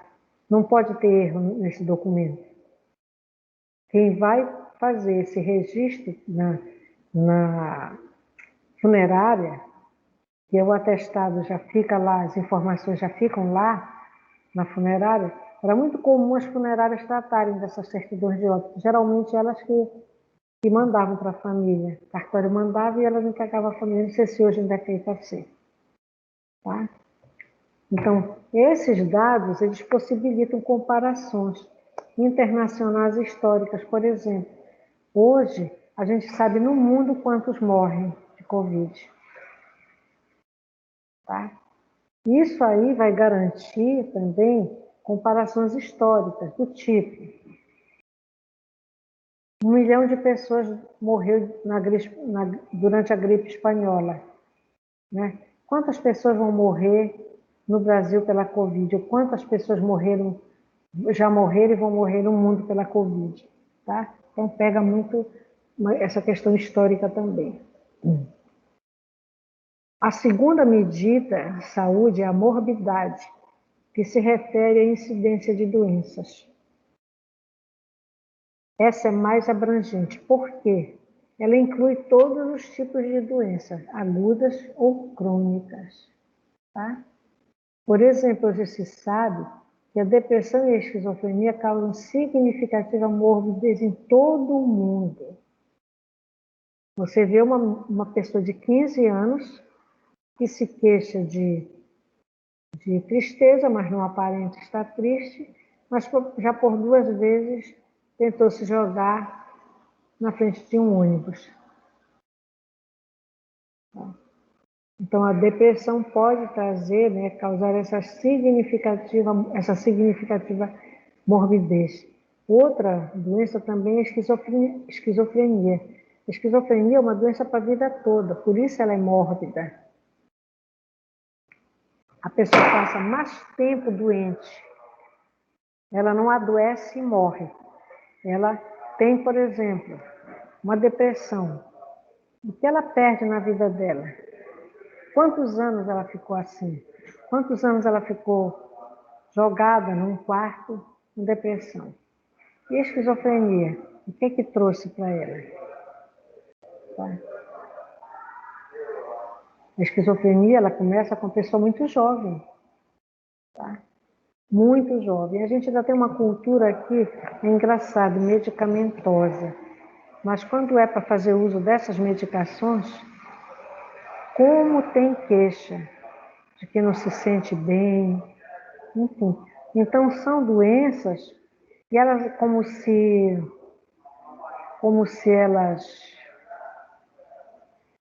Não pode ter erro nesse documento. Quem vai fazer esse registro na funerária, que o atestado já fica lá, as informações já ficam lá na funerária, era muito comum as funerárias tratarem dessas certidões de óbito. Geralmente elas que mandavam para a família. O cartório mandava e elas entregavam à família. Não sei se hoje ainda é feito assim. Tá? Então, esses dados, eles possibilitam comparações internacionais históricas, por exemplo. Hoje, a gente sabe no mundo quantos morrem de Covid. Tá? Isso aí vai garantir também comparações históricas, do tipo: 1 milhão de pessoas morreu durante a gripe espanhola. Né? Quantas pessoas vão morrer no Brasil pela Covid? Ou quantas pessoas já morreram e vão morrer no mundo pela Covid? Tá? Então, pega muito essa questão histórica também. A segunda medida de saúde é a morbidade, que se refere à incidência de doenças. Essa é mais abrangente, porque ela inclui todos os tipos de doenças, agudas ou crônicas. Tá? Por exemplo, hoje se sabe que a depressão e a esquizofrenia causam significativa morbidez em todo o mundo. Você vê uma pessoa de 15 anos que se queixa de tristeza, mas não aparenta estar triste, mas já por 2 vezes tentou se jogar na frente de um ônibus. Então, a depressão pode trazer, né, causar essa significativa morbidez. Outra doença também é a esquizofrenia. A esquizofrenia é uma doença para a vida toda, por isso ela é mórbida. A pessoa passa mais tempo doente. Ela não adoece e morre. Ela tem, por exemplo, uma depressão. O que ela perde na vida dela? Quantos anos ela ficou assim? Quantos anos ela ficou jogada num quarto com depressão? E a esquizofrenia? O que trouxe para ela? Tá? A esquizofrenia, ela começa com uma pessoa muito jovem. Tá? Muito jovem. A gente ainda tem uma cultura aqui, é engraçado, medicamentosa. Mas quando é para fazer uso dessas medicações, como tem queixa de que não se sente bem, enfim. Então são doenças e elas como se elas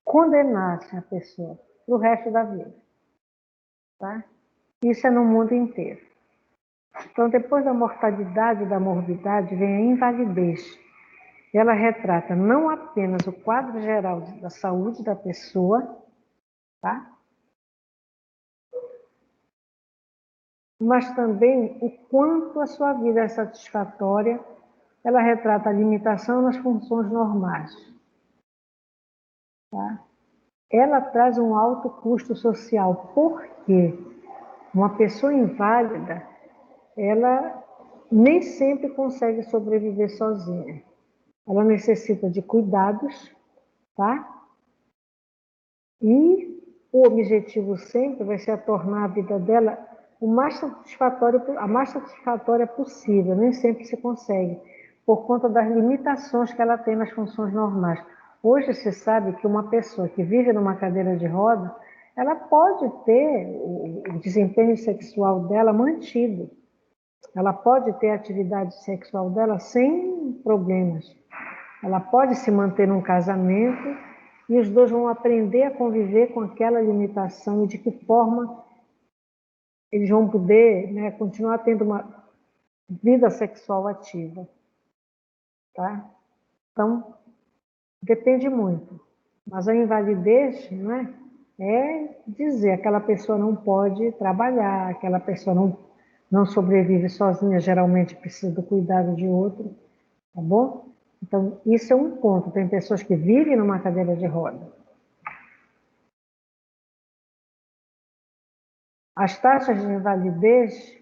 condenassem a pessoa para o resto da vida. Tá? Isso é no mundo inteiro. Então, depois da mortalidade e da morbidade, vem a invalidez. Ela retrata não apenas o quadro geral da saúde da pessoa, tá? Mas também o quanto a sua vida é satisfatória. Ela retrata a limitação nas funções normais. Tá? Ela traz um alto custo social, porque uma pessoa inválida, ela nem sempre consegue sobreviver sozinha. Ela necessita de cuidados, tá? E o objetivo sempre vai ser tornar a vida dela a mais satisfatória possível. Nem sempre se consegue, por conta das limitações que ela tem nas funções normais. Hoje se sabe que uma pessoa que vive numa cadeira de roda, ela pode ter o desempenho sexual dela mantido. Ela pode ter a atividade sexual dela sem problemas. Ela pode se manter num casamento e os dois vão aprender a conviver com aquela limitação e de que forma eles vão poder, né, continuar tendo uma vida sexual ativa. Tá? Então, depende muito. Mas a invalidez, né, é dizer aquela pessoa não pode trabalhar, aquela pessoa não sobrevive sozinha, geralmente precisa do cuidado de outro, tá bom? Então, isso é um ponto. Tem pessoas que vivem numa cadeira de roda. As taxas de invalidez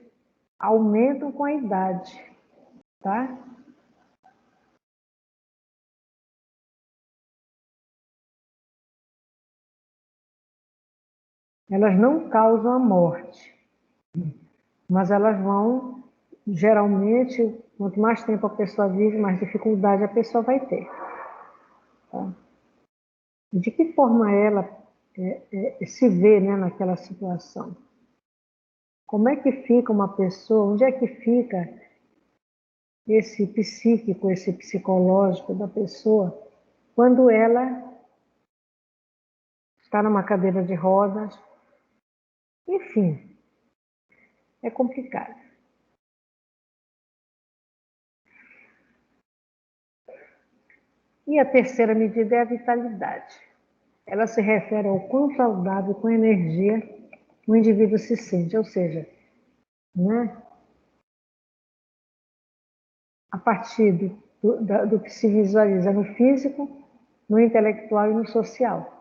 aumentam com a idade, tá? Elas não causam a morte, mas elas vão, geralmente, quanto mais tempo a pessoa vive, mais dificuldade a pessoa vai ter. Tá? De que forma ela se vê, né, naquela situação? Como é que fica uma pessoa, onde é que fica esse psíquico, esse psicológico da pessoa, quando ela está numa cadeira de rodas? Enfim, é complicado. E a terceira medida é a vitalidade. Ela se refere ao quão saudável, com energia, o indivíduo se sente, ou seja, né, a partir do que se visualiza no físico, no intelectual e no social.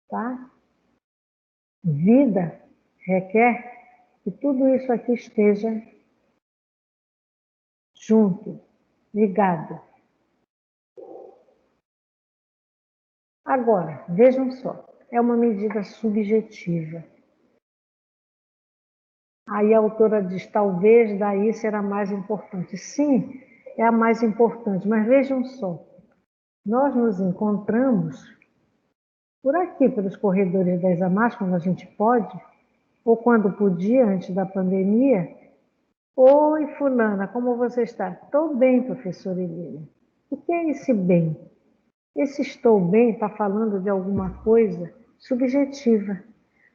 Tá? Vida requer que tudo isso aqui esteja junto, ligado. Agora, vejam só, é uma medida subjetiva. Aí a autora diz, talvez daí será mais importante. Sim, é a mais importante, mas vejam só, nós nos encontramos por aqui, pelos corredores das AMAS, quando a gente pode, ou quando podia, antes da pandemia. Oi, fulana, como você está? Estou bem, professora Elília. O que é esse bem? Esse estou bem está falando de alguma coisa subjetiva.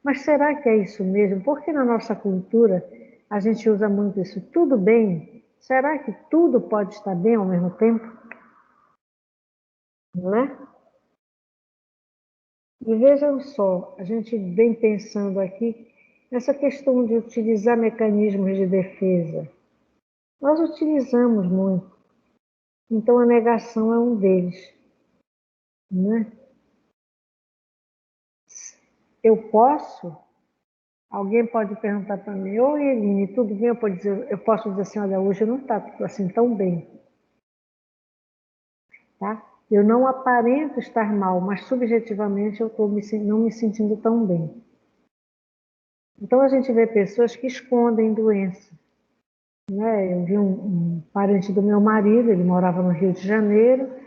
Mas será que é isso mesmo? Porque na nossa cultura a gente usa muito isso. Tudo bem? Será que tudo pode estar bem ao mesmo tempo? Não é? E vejam só, a gente vem pensando aqui nessa questão de utilizar mecanismos de defesa. Nós utilizamos muito. Então a negação é um deles. Né? Eu posso? Alguém pode perguntar para mim, oi Eline, tudo bem? Eu posso dizer assim, olha, hoje não está assim tão bem. Tá? Eu não aparento estar mal, mas subjetivamente eu estou não me sentindo tão bem. Então a gente vê pessoas que escondem doença. Né? Eu vi um parente do meu marido, ele morava no Rio de Janeiro,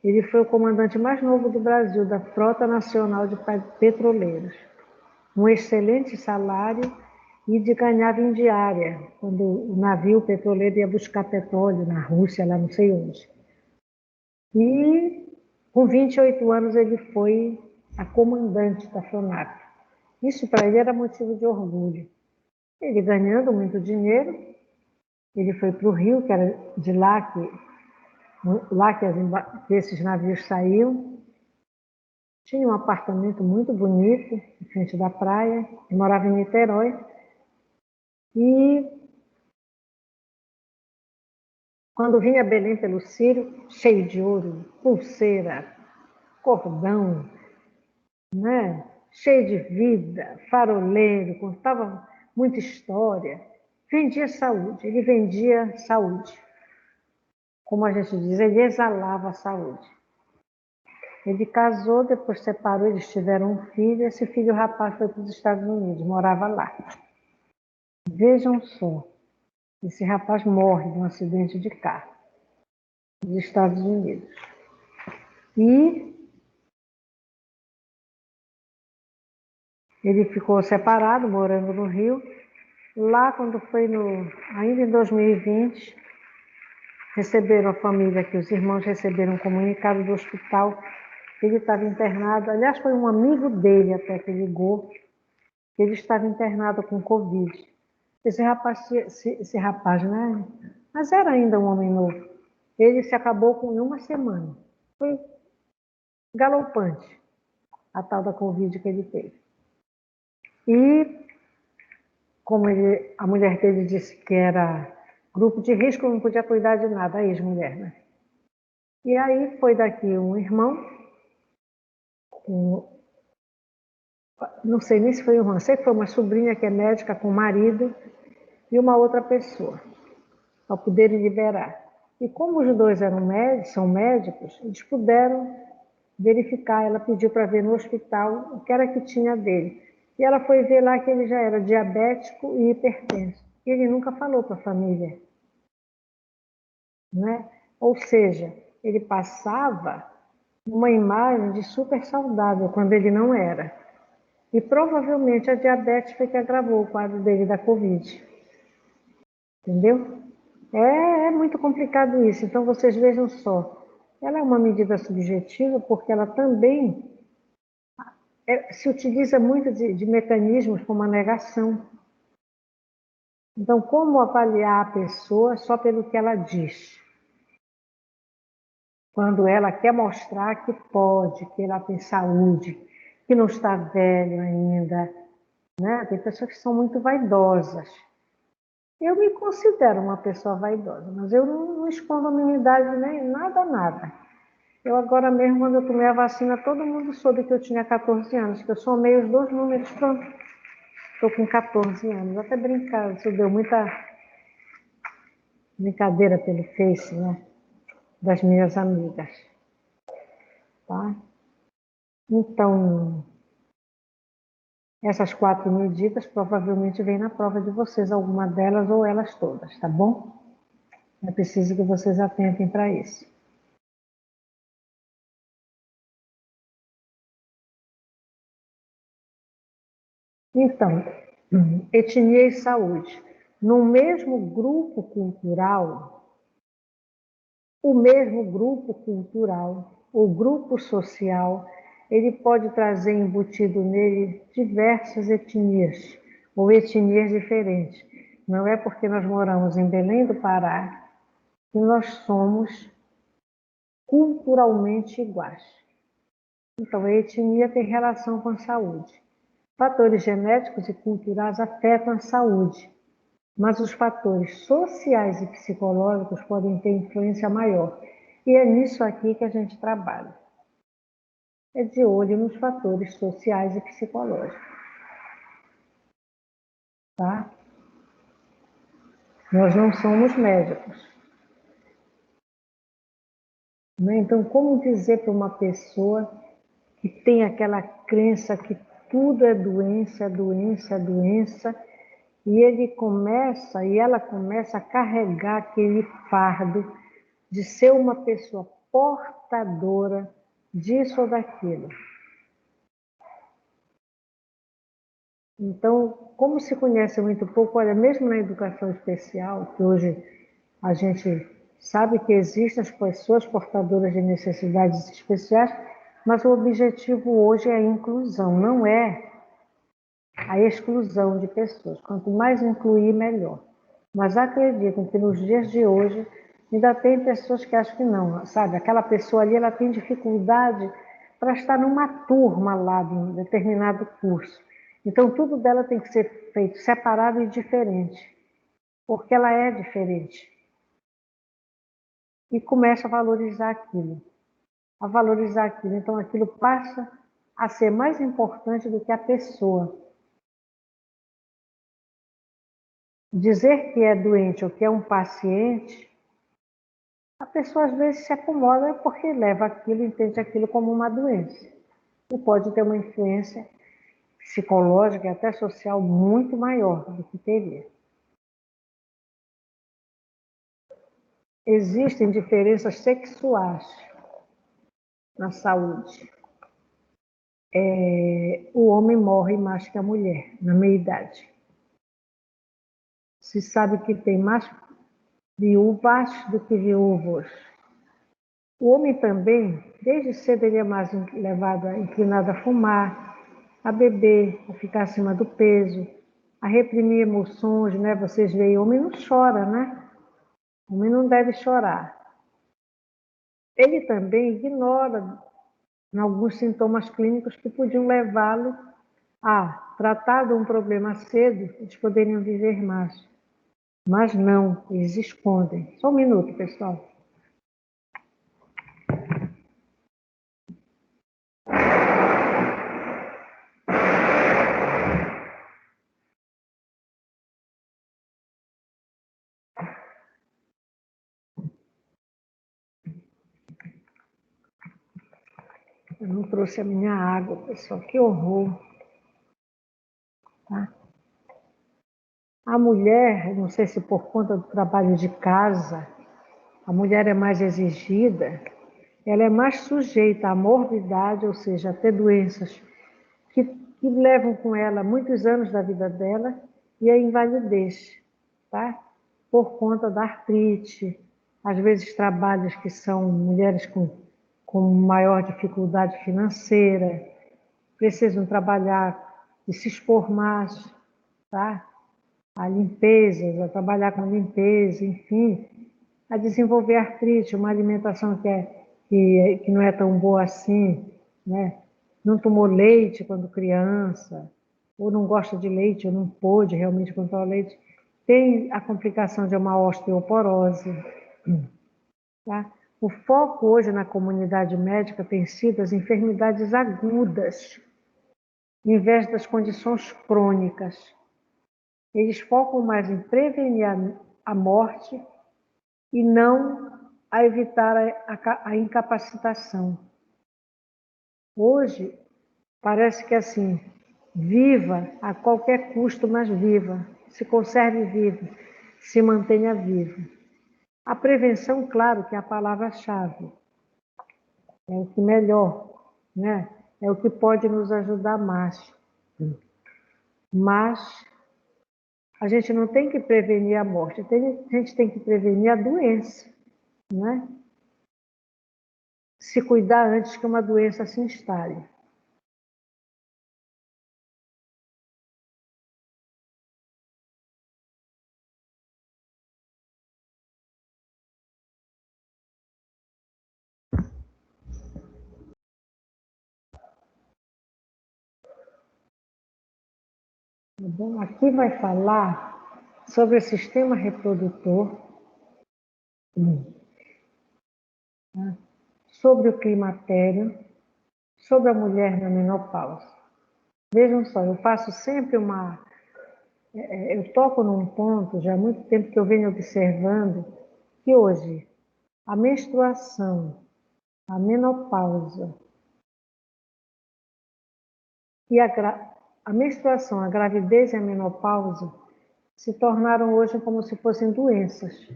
ele foi o comandante mais novo do Brasil, da Frota Nacional de Petroleiros. Um excelente salário e ganhava em diária, quando o navio petroleiro ia buscar petróleo na Rússia, lá não sei onde. E com 28 anos ele foi a comandante da FONAP. Isso para ele era motivo de orgulho. Ele ganhando muito dinheiro, ele foi para o Rio, que era de lá que esses navios saíam. Tinha um apartamento muito bonito, em frente da praia, ele morava em Niterói. E quando vinha Belém pelo Círio, cheio de ouro, pulseira, cordão, né? Cheio de vida, faroleiro, contava muita história. Vendia saúde, ele vendia saúde. Como a gente diz, ele exalava a saúde. Ele casou, depois separou, eles tiveram um filho, esse filho rapaz foi para os Estados Unidos, morava lá. Vejam só, esse rapaz morre de um acidente de carro nos Estados Unidos. E ele ficou separado, morando no Rio. Lá, quando foi ainda em 2020, receberam a família aqui, os irmãos receberam um comunicado do hospital. Ele estava internado, aliás, foi um amigo dele até que ligou, que ele estava internado com Covid. Esse rapaz, né? Mas era ainda um homem novo. Ele se acabou com uma semana. Foi galopante a tal da Covid que ele teve. E como a mulher dele disse que era grupo de risco, não podia cuidar de nada, a ex-mulher, né? E aí foi daqui um irmão, não sei nem se foi um irmão, sei que foi uma sobrinha que é médica com o marido e uma outra pessoa, para poderem liberar. E como os dois são médicos, eles puderam verificar, ela pediu para ver no hospital o que era que tinha dele. E ela foi ver lá que ele já era diabético e hipertenso. E ele nunca falou para a família. Né? Ou seja, ele passava uma imagem de super saudável, quando ele não era. E provavelmente a diabetes foi que agravou o quadro dele da Covid. Entendeu? É muito complicado isso. Então, vocês vejam só. Ela é uma medida subjetiva porque ela também se utiliza muito de mecanismos como a negação. Então, como avaliar a pessoa só pelo que ela diz? Quando ela quer mostrar que pode, que ela tem saúde, que não está velho ainda. Né? Tem pessoas que são muito vaidosas. Eu me considero uma pessoa vaidosa, mas eu não escondo a minha idade nem nada. Eu agora mesmo, quando eu tomei a vacina, todo mundo soube que eu tinha 14 anos, que eu somei os dois números, pronto. Estou com 14 anos, até brincar, isso deu muita brincadeira pelo Face, né? Das minhas amigas, tá? Então, essas 4 medidas provavelmente vêm na prova de vocês, alguma delas ou elas todas, tá bom? É preciso que vocês atentem para isso. Então, etnia e saúde. No mesmo grupo cultural, o mesmo grupo cultural, o grupo social, ele pode trazer embutido nele diversas etnias, ou etnias diferentes. Não é porque nós moramos em Belém do Pará que nós somos culturalmente iguais. Então, a etnia tem relação com a saúde. Fatores genéticos e culturais afetam a saúde, mas os fatores sociais e psicológicos podem ter influência maior. E é nisso aqui que a gente trabalha. É de olho nos fatores sociais e psicológicos. Tá? Nós não somos médicos. Né? Então, como dizer para uma pessoa que tem aquela crença que tudo é doença, é doença, é doença, e ela começa a carregar aquele fardo de ser uma pessoa portadora disso ou daquilo. Então, como se conhece muito pouco, olha, mesmo na educação especial, que hoje a gente sabe que existem as pessoas portadoras de necessidades especiais, mas o objetivo hoje é a inclusão, não é a exclusão de pessoas. Quanto mais incluir, melhor. Mas acreditem que nos dias de hoje ainda tem pessoas que acham que não, sabe? Aquela pessoa ali, ela tem dificuldade para estar numa turma lá de um determinado curso. Então, tudo dela tem que ser feito separado e diferente, porque ela é diferente. E começa a valorizar aquilo. A valorizar aquilo. Então, aquilo passa a ser mais importante do que a pessoa. Dizer que é doente ou que é um paciente, a pessoa às vezes se acomoda porque leva aquilo, entende aquilo como uma doença. E pode ter uma influência psicológica e até social muito maior do que teria. Existem diferenças sexuais na saúde. O homem morre mais que a mulher, na meia-idade. Se sabe que tem mais viúvas do que viúvos. O homem também, desde cedo, ele é mais inclinado a fumar, a beber, a ficar acima do peso, a reprimir emoções, né? Vocês veem, o homem não chora, né? O homem não deve chorar. Ele também ignora alguns sintomas clínicos que podiam levá-lo a tratar de um problema cedo, eles poderiam viver mais. Mas não, eles escondem. Só um minuto, pessoal. Eu não trouxe a minha água, pessoal, que horror. Tá? A mulher, não sei se por conta do trabalho de casa, a mulher é mais exigida, ela é mais sujeita à morbidade, ou seja, a ter doenças que levam com ela muitos anos da vida dela e a invalidez, tá? Por conta da artrite, às vezes trabalhos que são mulheres com maior dificuldade financeira, precisam trabalhar e se expor mais, tá? A limpeza, a trabalhar com limpeza, enfim, a desenvolver artrite, uma alimentação que não é tão boa assim, né? Não tomou leite quando criança, ou não gosta de leite, ou não pôde realmente comprar o leite. tem a complicação de uma osteoporose. Tá? O foco hoje na comunidade médica tem sido as enfermidades agudas, em vez das condições crônicas. Eles focam mais em prevenir a morte e não a evitar a incapacitação. Hoje, parece que assim, viva a qualquer custo, mas viva. Se conserve vivo, se mantenha vivo. A prevenção, claro, que é a palavra-chave. É o que melhor, né? É o que pode nos ajudar mais. Mas a gente não tem que prevenir a morte, a gente tem que prevenir a doença, né? Se cuidar antes que uma doença se instale. Bom, aqui vai falar sobre o sistema reprodutor, sobre o climatério, sobre a mulher na menopausa. Vejam só, eu faço sempre eu toco num ponto, já há muito tempo que eu venho observando, que hoje a menstruação, a menopausa e a menstruação, a gravidez e a menopausa se tornaram hoje como se fossem doenças.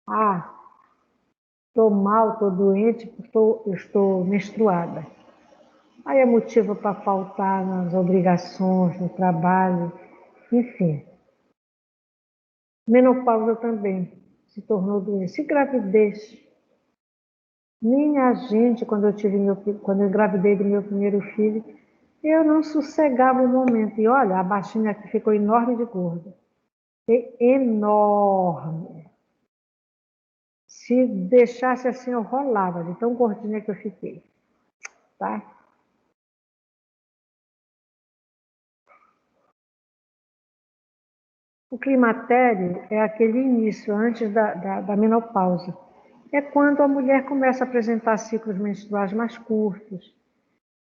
Ah, estou mal, estou doente, porque estou menstruada. Aí é motivo para faltar nas obrigações, no trabalho, enfim. Menopausa também se tornou doença. E gravidez? Minha gente, quando eu engravidei do meu primeiro filho, eu não sossegava um momento. E olha, a baixinha aqui ficou enorme de gorda. Enorme. Se deixasse assim, eu rolava de tão gordinha que eu fiquei. Tá? O climatério é aquele início, antes da menopausa. É quando a mulher começa a apresentar ciclos menstruais mais curtos.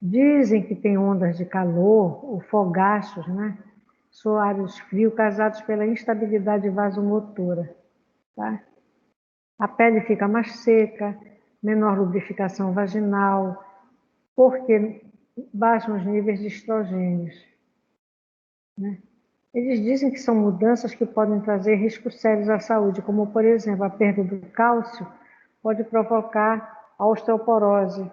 Dizem que tem ondas de calor, ou fogachos, né? Suares frios, causados pela instabilidade vasomotora. Tá? A pele fica mais seca, menor lubrificação vaginal, porque baixam os níveis de estrogênios. Né? Eles dizem que são mudanças que podem trazer riscos sérios à saúde, como, por exemplo, a perda do cálcio pode provocar a osteoporose,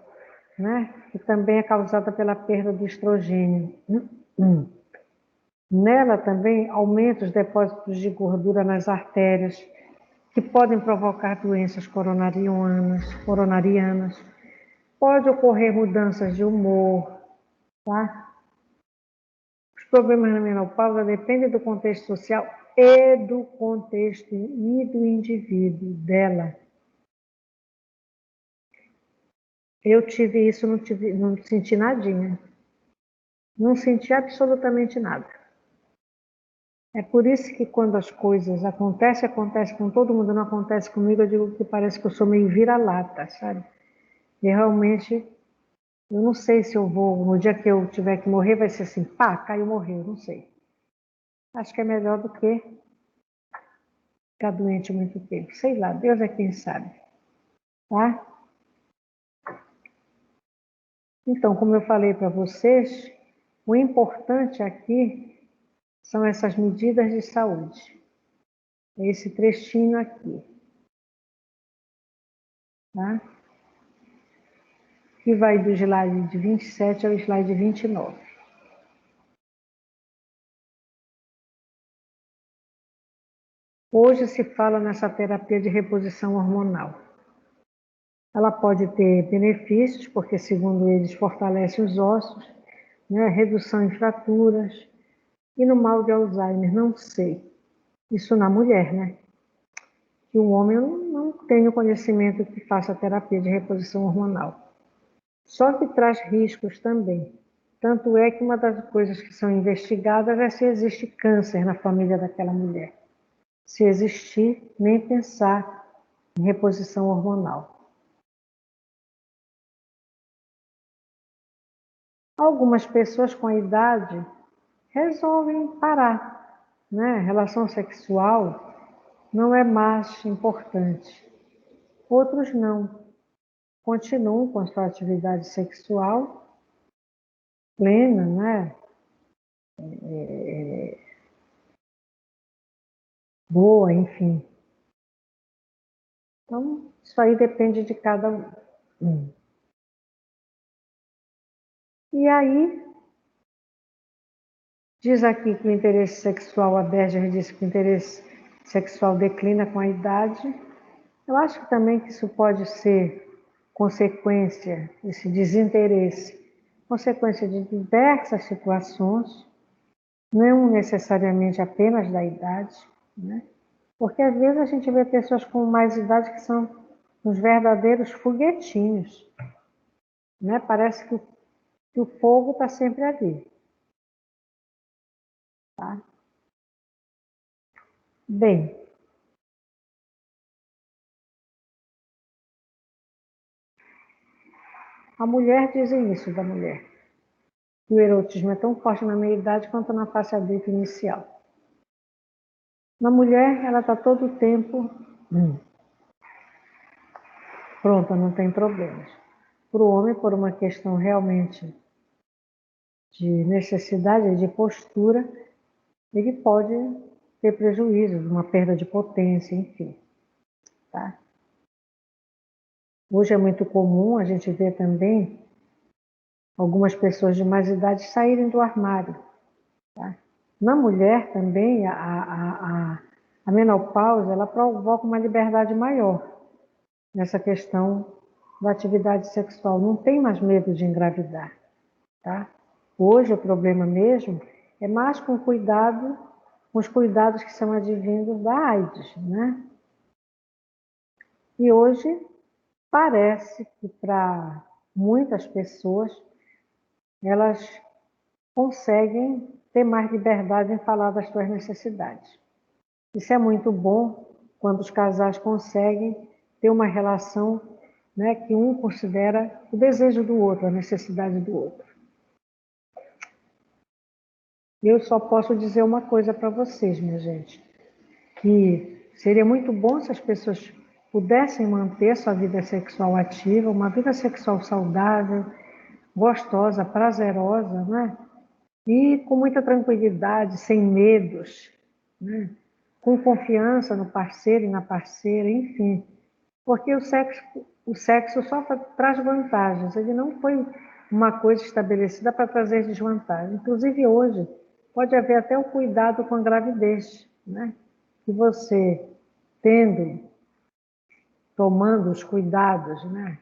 né? Que também é causada pela perda do estrogênio. Nela também aumenta os depósitos de gordura nas artérias, que podem provocar doenças coronarianas. Pode ocorrer mudanças de humor, tá? Os problemas na menopausa dependem do contexto social e do contexto e do indivíduo, dela. Eu tive isso, não senti nadinha. Não senti absolutamente nada. É por isso que quando as coisas acontecem com todo mundo, não acontece comigo, eu digo que parece que eu sou meio vira-lata, sabe? E realmente, eu não sei se eu vou, no dia que eu tiver que morrer, vai ser assim, pá, caiu, morreu, não sei. Acho que é melhor do que ficar doente muito tempo. Sei lá, Deus é quem sabe, tá? Então, como eu falei para vocês, o importante aqui são essas medidas de saúde. É esse trechinho aqui, tá? Que vai do slide de 27 ao slide 29. Hoje se fala nessa terapia de reposição hormonal. Ela pode ter benefícios, porque, segundo eles, fortalece os ossos, né? Redução em fraturas, e no mal de Alzheimer, não sei. Isso na mulher, né? Que o homem eu não tenho conhecimento que faça terapia de reposição hormonal. Só que traz riscos também, Tanto é que uma das coisas que são investigadas é se existe câncer na família daquela mulher. Se existir, nem pensar em reposição hormonal. Algumas pessoas com a idade resolvem parar, né? Relação sexual não é mais importante. Outros não. Continuam com a sua atividade sexual plena, né? Boa, enfim. Então, isso aí depende de cada um. E aí, diz aqui que o interesse sexual, a Berger disse que o interesse sexual declina com a idade. Eu acho também que isso pode ser consequência, esse desinteresse, consequência de diversas situações, não necessariamente apenas da idade, né? Porque às vezes a gente vê pessoas com mais idade que são uns verdadeiros foguetinhos, né? Parece que o fogo está sempre ali, tá? Bem, a mulher dizem isso da mulher, que o erotismo é tão forte na meia idade quanto na fase adulta inicial. Na mulher, ela está todo o tempo pronta, não tem problemas. Para o homem, por uma questão realmente de necessidade, de postura, ele pode ter prejuízos, uma perda de potência, enfim. Tá? Hoje é muito comum a gente ver também algumas pessoas de mais idade saírem do armário. Tá? Na mulher também, a menopausa, ela provoca uma liberdade maior nessa questão da atividade sexual. Não tem mais medo de engravidar. Tá? Hoje o problema mesmo é mais com cuidado, com os cuidados que são advindos da AIDS, né? E hoje parece que para muitas pessoas elas conseguem ter mais liberdade em falar das suas necessidades. Isso é muito bom quando os casais conseguem ter uma relação, né, que um considera o desejo do outro, a necessidade do outro. Eu só posso dizer uma coisa para vocês, minha gente, que seria muito bom se as pessoas pudessem manter sua vida sexual ativa, uma vida sexual saudável, gostosa, prazerosa, né? E com muita tranquilidade, sem medos, né? Com confiança no parceiro e na parceira, enfim. Porque o sexo só traz vantagens, ele não foi uma coisa estabelecida para trazer desvantagens. Inclusive hoje, pode haver até o cuidado com a gravidez, né? Que você, tomando os cuidados, né?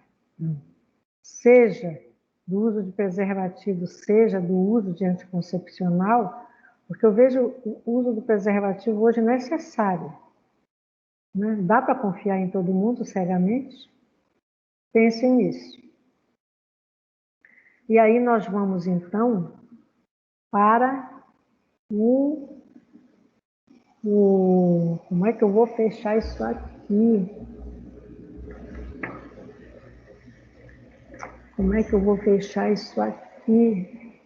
Seja do uso de preservativo, seja do uso de anticoncepcional, porque eu vejo o uso do preservativo hoje necessário, né? Dá para confiar em todo mundo cegamente? Pensem nisso. E aí nós vamos então para como é que eu vou fechar isso aqui? Como é que eu vou fechar isso aqui?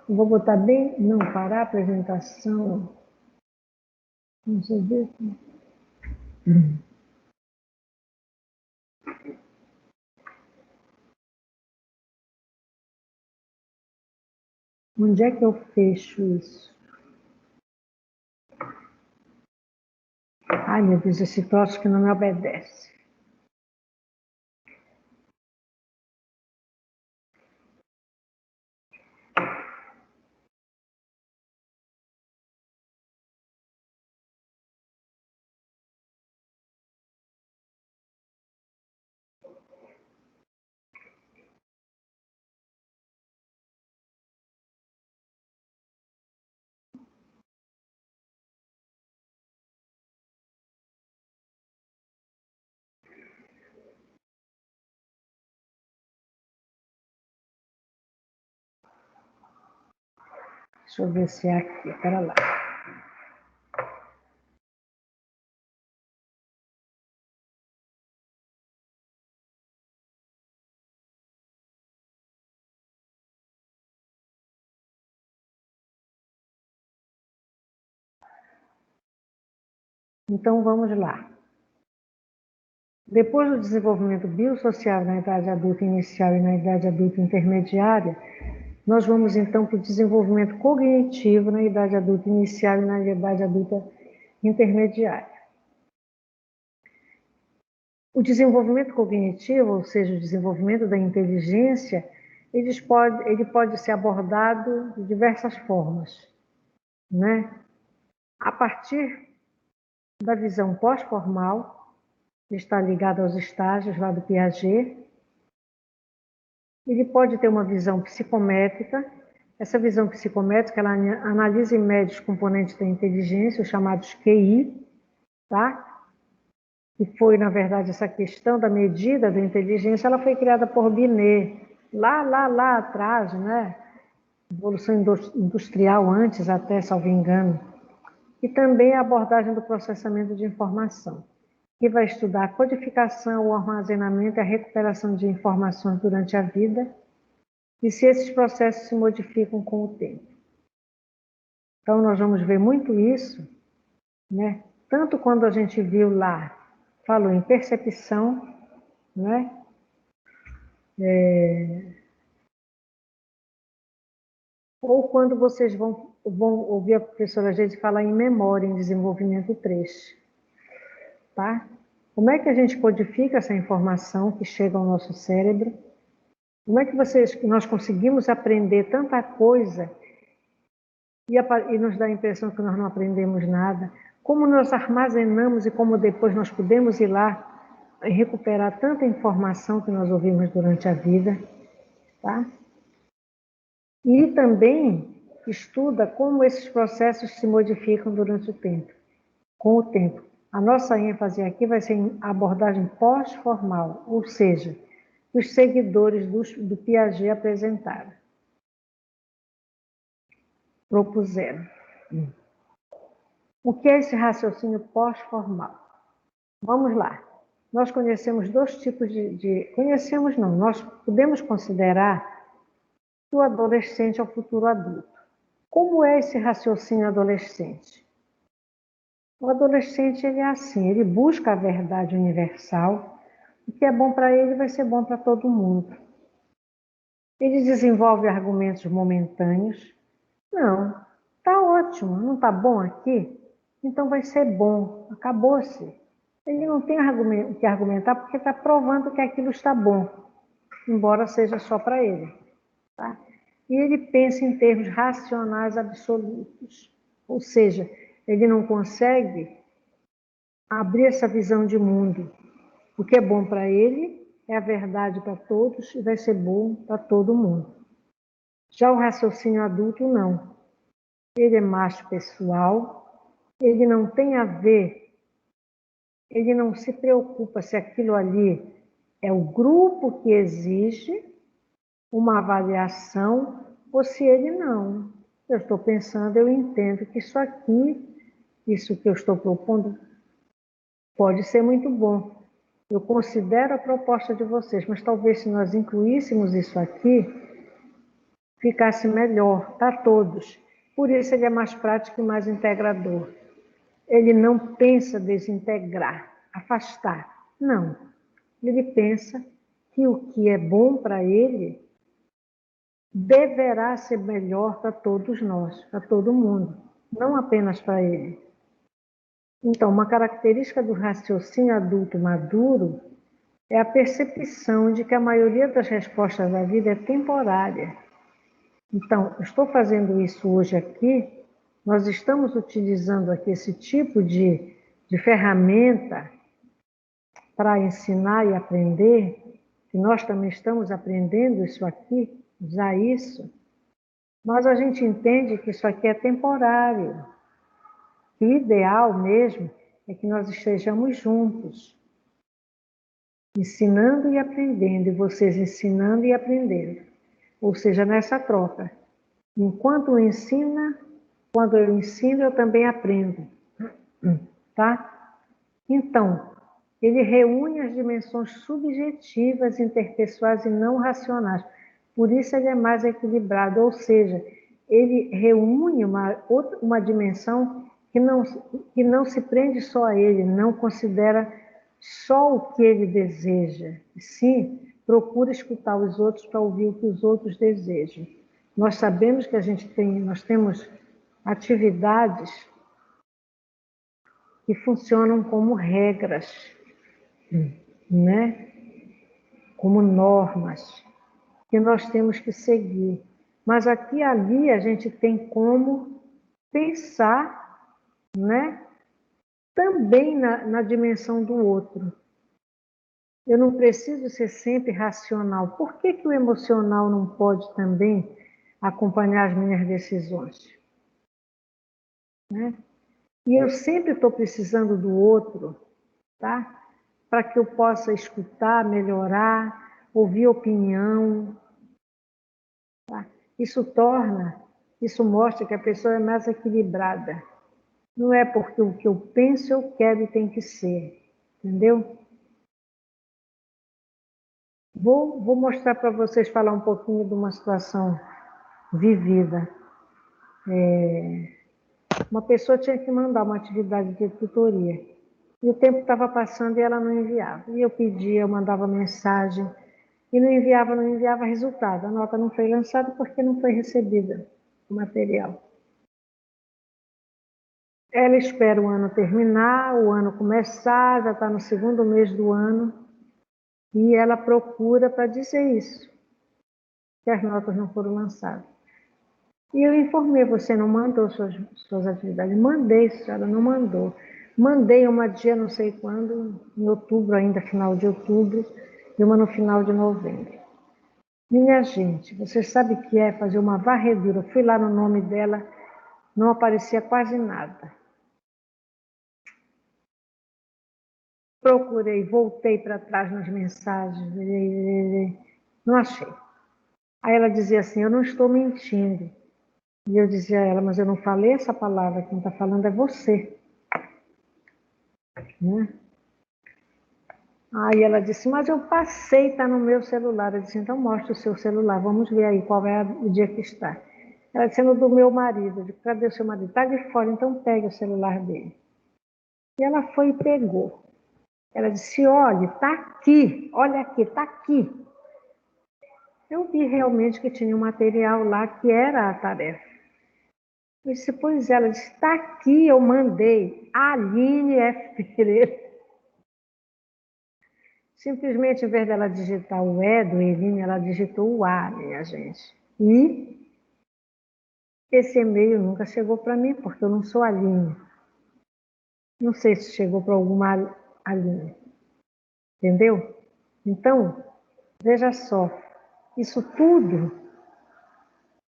Eu vou botar bem, não, parar a apresentação. Vamos ver. Onde é que eu fecho isso? Ai, meu Deus, esse troço que não me obedece. Deixa eu ver se é aqui, pera lá. Então, vamos lá. Depois do desenvolvimento biosocial na idade adulta inicial e na idade adulta intermediária, nós vamos então para o desenvolvimento cognitivo na idade adulta inicial e na idade adulta intermediária. O desenvolvimento cognitivo, ou seja, o desenvolvimento da inteligência, ele pode ser abordado de diversas formas, né? A partir da visão pós-formal, que está ligada aos estágios lá do Piaget. Ele pode ter uma visão psicométrica. Essa visão psicométrica, ela analisa e mede os componentes da inteligência, os chamados QI, tá? Que foi, na verdade, essa questão da medida da inteligência, ela foi criada por Binet, lá atrás, né? Evolução industrial antes até, salvo engano. E também a abordagem do processamento de informação, que vai estudar a codificação, o armazenamento e a recuperação de informações durante a vida, e se esses processos se modificam com o tempo. Então, nós vamos ver muito isso, né? Tanto quando a gente viu lá, falou em percepção, né? Ou quando vocês vão ouvir a professora gente falar em memória, em desenvolvimento 3. Tá? Como é que a gente codifica essa informação que chega ao nosso cérebro? Como é que nós conseguimos aprender tanta coisa e nos dá a impressão que nós não aprendemos nada? Como nós armazenamos e como depois nós podemos ir lá e recuperar tanta informação que nós ouvimos durante a vida? Tá? E também estuda como esses processos se modificam durante o tempo, com o tempo. A nossa ênfase aqui vai ser em abordagem pós-formal, ou seja, os seguidores do Piaget apresentaram, propuseram. O que é esse raciocínio pós-formal? Vamos lá. Nós conhecemos dois tipos Conhecemos não, nós podemos considerar que o adolescente é o futuro adulto. Como é esse raciocínio adolescente? O adolescente, ele é assim, ele busca a verdade universal. O que é bom para ele vai ser bom para todo mundo. Ele desenvolve argumentos momentâneos. Não, está ótimo, não está bom aqui? Então vai ser bom, acabou-se. Ele não tem o que argumentar porque está provando que aquilo está bom, embora seja só para ele. Tá? E ele pensa em termos racionais absolutos, ou seja, ele não consegue abrir essa visão de mundo. O que é bom para ele é a verdade para todos e vai ser bom para todo mundo. Já o raciocínio adulto, não. Ele é mais pessoal, ele não tem a ver, ele não se preocupa se aquilo ali é o grupo que exige uma avaliação ou se ele não. Eu estou pensando, eu entendo que isso aqui, isso que eu estou propondo, pode ser muito bom. Eu considero a proposta de vocês, mas talvez se nós incluíssemos isso aqui, ficasse melhor para todos. Por isso ele é mais prático e mais integrador. Ele não pensa desintegrar, afastar. Não. Ele pensa que o que é bom para ele deverá ser melhor para todos nós, para todo mundo, não apenas para ele. Então, uma característica do raciocínio adulto maduro é a percepção de que a maioria das respostas da vida é temporária. Então, estou fazendo isso hoje aqui, nós estamos utilizando aqui esse tipo de ferramenta para ensinar e aprender, que nós também estamos aprendendo isso aqui, usar isso, mas a gente entende que isso aqui é temporário. O ideal mesmo é que nós estejamos juntos, ensinando e aprendendo, e vocês ensinando e aprendendo. Ou seja, nessa troca. Enquanto ensina, quando eu ensino, eu também aprendo. Tá? Então, ele reúne as dimensões subjetivas, interpessoais e não racionais. Por isso ele é mais equilibrado, ou seja, ele reúne uma dimensão que não se prende só a ele, não considera só o que ele deseja, sim, procura escutar os outros para ouvir o que os outros desejam. Nós sabemos que nós temos atividades que funcionam como regras, né? Como normas que nós temos que seguir. Mas aqui e ali a gente tem como pensar, né? Também na dimensão do outro. Eu não preciso ser sempre racional. Por que que o emocional não pode também acompanhar as minhas decisões? Né? E eu sempre estou precisando do outro, tá? Para que eu possa escutar, melhorar, ouvir opinião. Tá? Isso mostra que a pessoa é mais equilibrada. Não é porque o que eu penso, eu quero e tem que ser. Entendeu? Vou mostrar para vocês, falar um pouquinho de uma situação vivida. Uma pessoa tinha que mandar uma atividade de tutoria. E o tempo estava passando e ela não enviava. E eu pedia, eu mandava mensagem. E não enviava resultado. A nota não foi lançada porque não foi recebida o material. Ela espera o ano terminar, o ano começar, já está no segundo mês do ano, e ela procura para dizer isso, que as notas não foram lançadas. E eu informei, você não mandou suas atividades? Mandei, senhora, não mandou. Mandei uma dia, não sei quando, em outubro ainda, final de outubro, e uma no final de novembro. Minha gente, você sabe o que é fazer uma varredura? Fui lá no nome dela, não aparecia quase nada. Procurei, voltei para trás nas mensagens, não achei. Aí ela dizia assim, eu não estou mentindo. E eu dizia a ela, mas eu não falei essa palavra, quem está falando é você. Né? Aí ela disse, mas eu passei, está no meu celular. Eu disse, então mostra o seu celular, vamos ver aí qual é o dia que está. Ela disse, no do meu marido. Eu disse, cadê o seu marido? Está de fora, então pegue o celular dele. E ela foi e pegou. Ela disse, olha, está aqui, olha aqui, está aqui. Eu vi realmente que tinha um material lá que era a tarefa. Eu disse, pois é, ela disse, está aqui, eu mandei, Aline F. Pereira. Simplesmente, em vez dela digitar o E do Eline, ela digitou o A, minha gente. E esse e-mail nunca chegou para mim, porque eu não sou Aline. Não sei se chegou para alguma Aline. Entendeu? Então, veja só, isso tudo,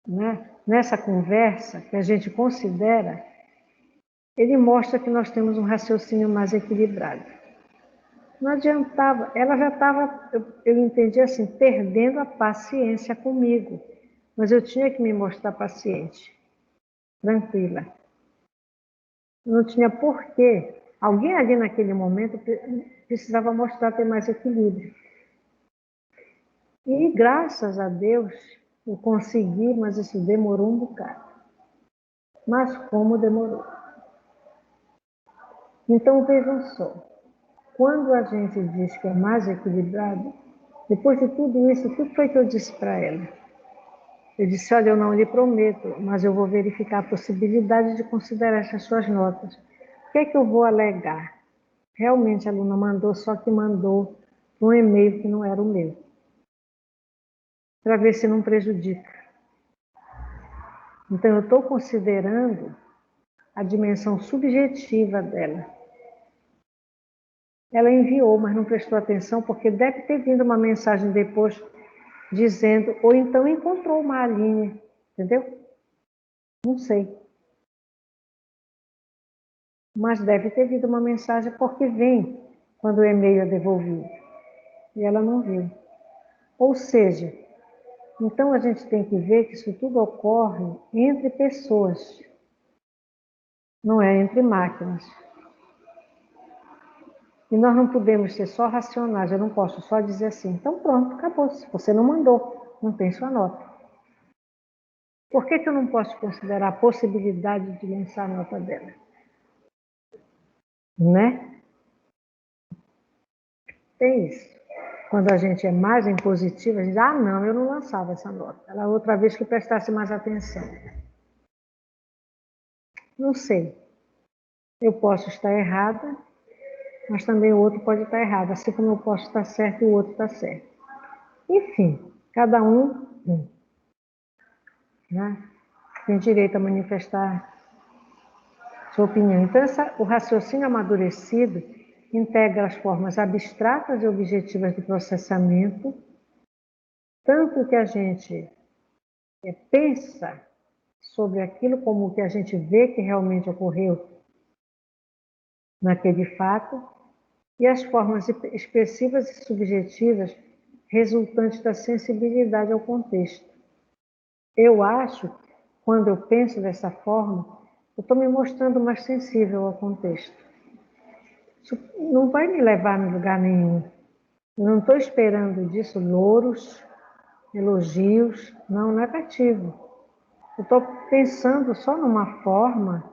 né, nessa conversa que a gente considera, ele mostra que nós temos um raciocínio mais equilibrado. Não adiantava, ela já estava, eu entendi assim, perdendo a paciência comigo. Mas eu tinha que me mostrar paciente, tranquila. Não tinha porquê. Alguém ali naquele momento precisava mostrar ter mais equilíbrio. E graças a Deus eu consegui, mas isso demorou um bocado. Mas como demorou? Então vejam só, quando a gente diz que é mais equilibrado, depois de tudo isso, o que foi que eu disse para ela? Eu disse, olha, eu não lhe prometo, mas eu vou verificar a possibilidade de considerar essas suas notas. O que é que eu vou alegar? Realmente a aluna mandou, só que mandou um e-mail que não era o meu, para ver se não prejudica. Então, eu estou considerando a dimensão subjetiva dela. Ela enviou, mas não prestou atenção, porque deve ter vindo uma mensagem depois dizendo, ou então encontrou uma linha, entendeu? Não sei. Mas deve ter vindo uma mensagem, porque vem quando o e-mail é devolvido. E ela não viu. Ou seja, Então, a gente tem que ver que isso tudo ocorre entre pessoas, não é entre máquinas. E nós não podemos ser só racionais, eu não posso só dizer assim, então pronto, acabou, se você não mandou, não tem sua nota. Por que eu não posso considerar a possibilidade de lançar a nota dela? Né? Tem isso. Quando a gente é mais impositiva, a gente diz, ah, não, eu não lançava essa nota. Ela outra vez que prestasse mais atenção. Não sei. Eu posso estar errada, mas também o outro pode estar errado, assim como eu posso estar certo e o outro está certo. Enfim, cada um, né, tem direito a manifestar sua opinião. Então, o raciocínio amadurecido integra as formas abstratas e objetivas do processamento, tanto que a gente pensa sobre aquilo como o que a gente vê que realmente ocorreu naquele fato, e as formas expressivas e subjetivas resultantes da sensibilidade ao contexto. Eu acho, quando eu penso dessa forma, eu estou me mostrando mais sensível ao contexto. Isso não vai me levar a lugar nenhum. Eu não estou esperando disso louros, elogios, não negativo. Eu estou pensando só numa forma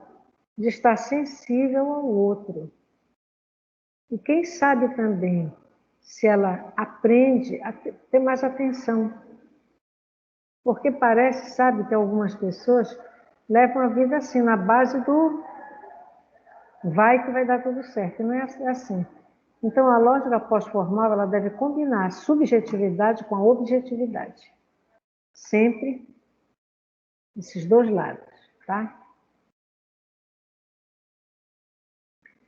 de estar sensível ao outro. E quem sabe também, se ela aprende a ter mais atenção. Porque parece, sabe, que algumas pessoas levam a vida assim, na base do vai que vai dar tudo certo. E não é assim. Então, a lógica pós-formal, ela deve combinar a subjetividade com a objetividade. Sempre esses dois lados, tá?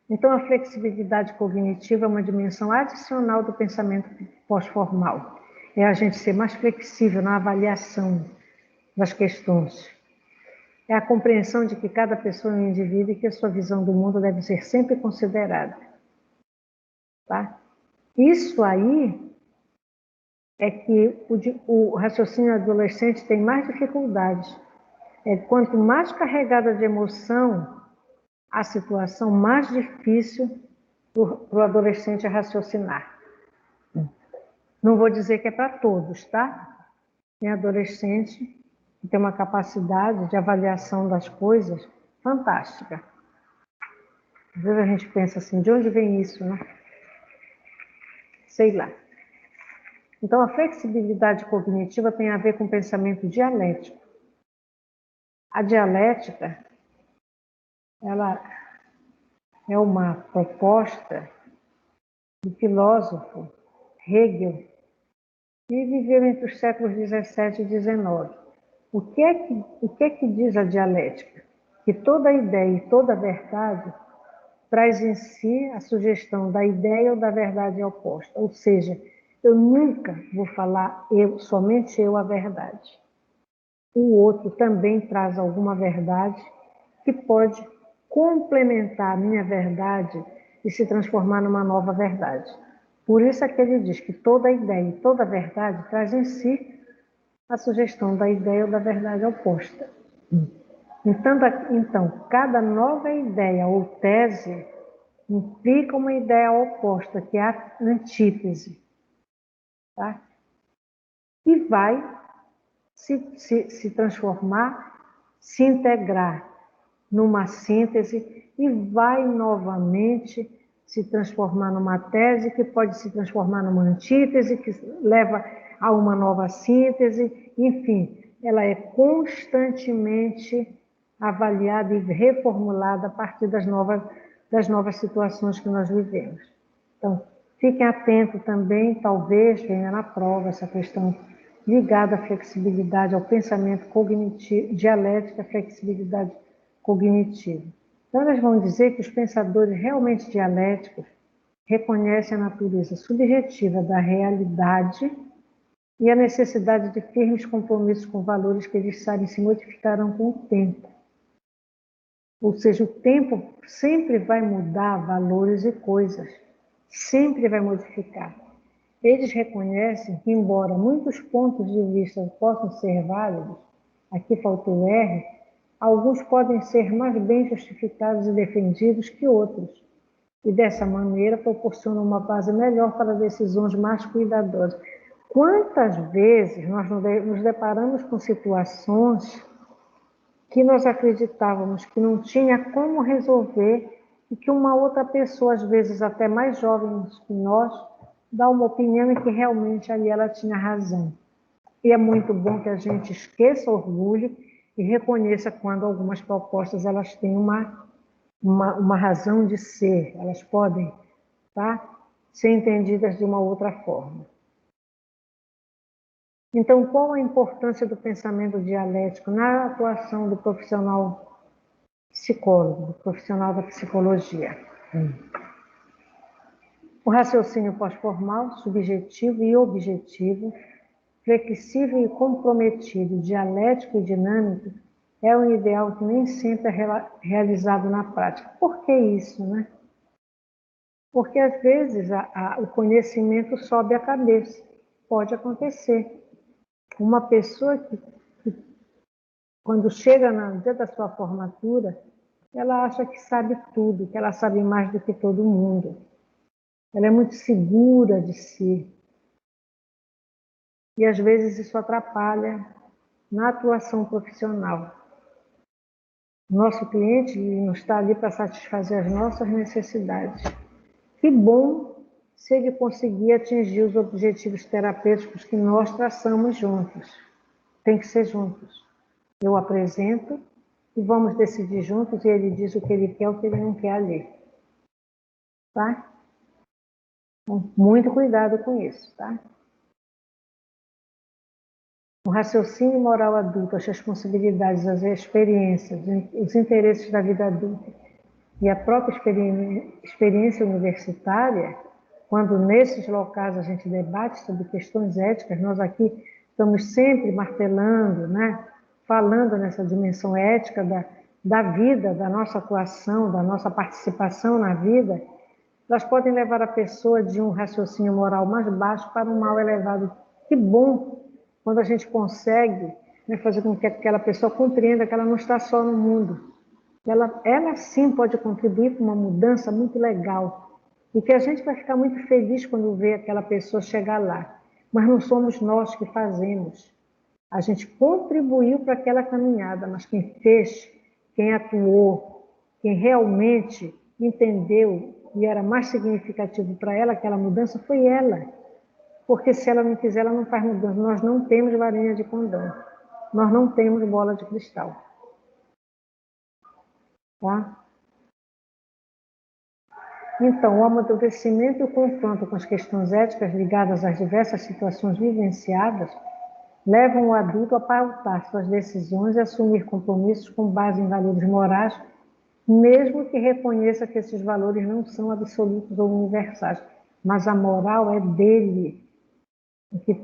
Então, a flexibilidade cognitiva é uma dimensão adicional do pensamento pós-formal. É a gente ser mais flexível na avaliação das questões. É a compreensão de que cada pessoa é um indivíduo e que a sua visão do mundo deve ser sempre considerada. Tá? Isso aí é que o raciocínio adolescente tem mais dificuldades. Quanto mais carregada de emoção a situação, mais difícil para o adolescente raciocinar. Não vou dizer que é para todos, tá? Tem adolescente que tem uma capacidade de avaliação das coisas fantástica. Às vezes a gente pensa assim, de onde vem isso, né? Sei lá. Então, a flexibilidade cognitiva tem a ver com o pensamento dialético. A dialética, ela é uma proposta do filósofo Hegel, que viveu entre os séculos 17 e 19. O que é que diz a dialética? Que toda ideia e toda verdade traz em si a sugestão da ideia ou da verdade oposta. Ou seja, eu nunca vou falar somente eu a verdade. O outro também traz alguma verdade que pode complementar a minha verdade e se transformar numa nova verdade. Por isso é que ele diz que toda ideia e toda verdade traz em si a sugestão da ideia ou da verdade oposta. Então, cada nova ideia ou tese implica uma ideia oposta, que é a antítese. Tá? E vai se transformar, se integrar numa síntese e vai novamente se transformar numa tese que pode se transformar numa antítese, que leva a uma nova síntese, enfim, ela é constantemente avaliada e reformulada a partir das novas situações que nós vivemos. Então, fiquem atentos também, talvez venha na prova essa questão ligada à flexibilidade, ao pensamento cognitivo, dialética, flexibilidade cognitiva. Então, elas vão dizer que os pensadores realmente dialéticos reconhecem a natureza subjetiva da realidade e a necessidade de firmes compromissos com valores que eles sabem se modificarão com o tempo. Ou seja, o tempo sempre vai mudar valores e coisas, sempre vai modificar. Eles reconhecem que, embora muitos pontos de vista possam ser válidos, aqui faltou o R, alguns podem ser mais bem justificados e defendidos que outros, e dessa maneira proporcionam uma base melhor para decisões mais cuidadosas. Quantas vezes nós nos deparamos com situações que nós acreditávamos que não tinha como resolver e que uma outra pessoa, às vezes até mais jovem que nós, dá uma opinião e que realmente ali ela tinha razão. E é muito bom que a gente esqueça o orgulho e reconheça quando algumas propostas elas têm uma razão de ser, elas podem, tá, ser entendidas de uma outra forma. Então, qual a importância do pensamento dialético na atuação do profissional psicólogo, do profissional da psicologia? O raciocínio pós-formal, subjetivo e objetivo, flexível e comprometido, dialético e dinâmico, é um ideal que nem sempre é realizado na prática. Por que isso, né? Porque às vezes o conhecimento sobe a cabeça. Pode acontecer. Uma pessoa que quando chega no dia da sua formatura, ela acha que sabe tudo, que ela sabe mais do que todo mundo. Ela é muito segura de si. E às vezes isso atrapalha na atuação profissional. Nosso cliente não está ali para satisfazer as nossas necessidades. Que bom se ele conseguir atingir os objetivos terapêuticos que nós traçamos juntos. Tem que ser juntos. Eu apresento e vamos decidir juntos e ele diz o que ele quer, o que ele não quer ali. Tá? Então, muito cuidado com isso, tá? O raciocínio moral adulto, as responsabilidades, as experiências, os interesses da vida adulta e a própria experiência universitária, quando nesses locais a gente debate sobre questões éticas, nós aqui estamos sempre martelando, né? Falando nessa dimensão ética da vida, da nossa atuação, da nossa participação na vida, elas podem levar a pessoa de um raciocínio moral mais baixo para um mal elevado. Que bom quando a gente consegue, né, fazer com que aquela pessoa compreenda que ela não está só no mundo. Ela sim pode contribuir para uma mudança muito legal. E que a gente vai ficar muito feliz quando vê aquela pessoa chegar lá. Mas não somos nós que fazemos. A gente contribuiu para aquela caminhada, mas quem fez, quem atuou, quem realmente entendeu e era mais significativo para ela aquela mudança foi ela. Porque se ela não quiser, ela não faz mudança. Nós não temos varinha de condão. Nós não temos bola de cristal. Tá? Então, o amadurecimento e o confronto com as questões éticas ligadas às diversas situações vivenciadas levam o adulto a pautar suas decisões e assumir compromissos com base em valores morais, mesmo que reconheça que esses valores não são absolutos ou universais, mas a moral é dele. O que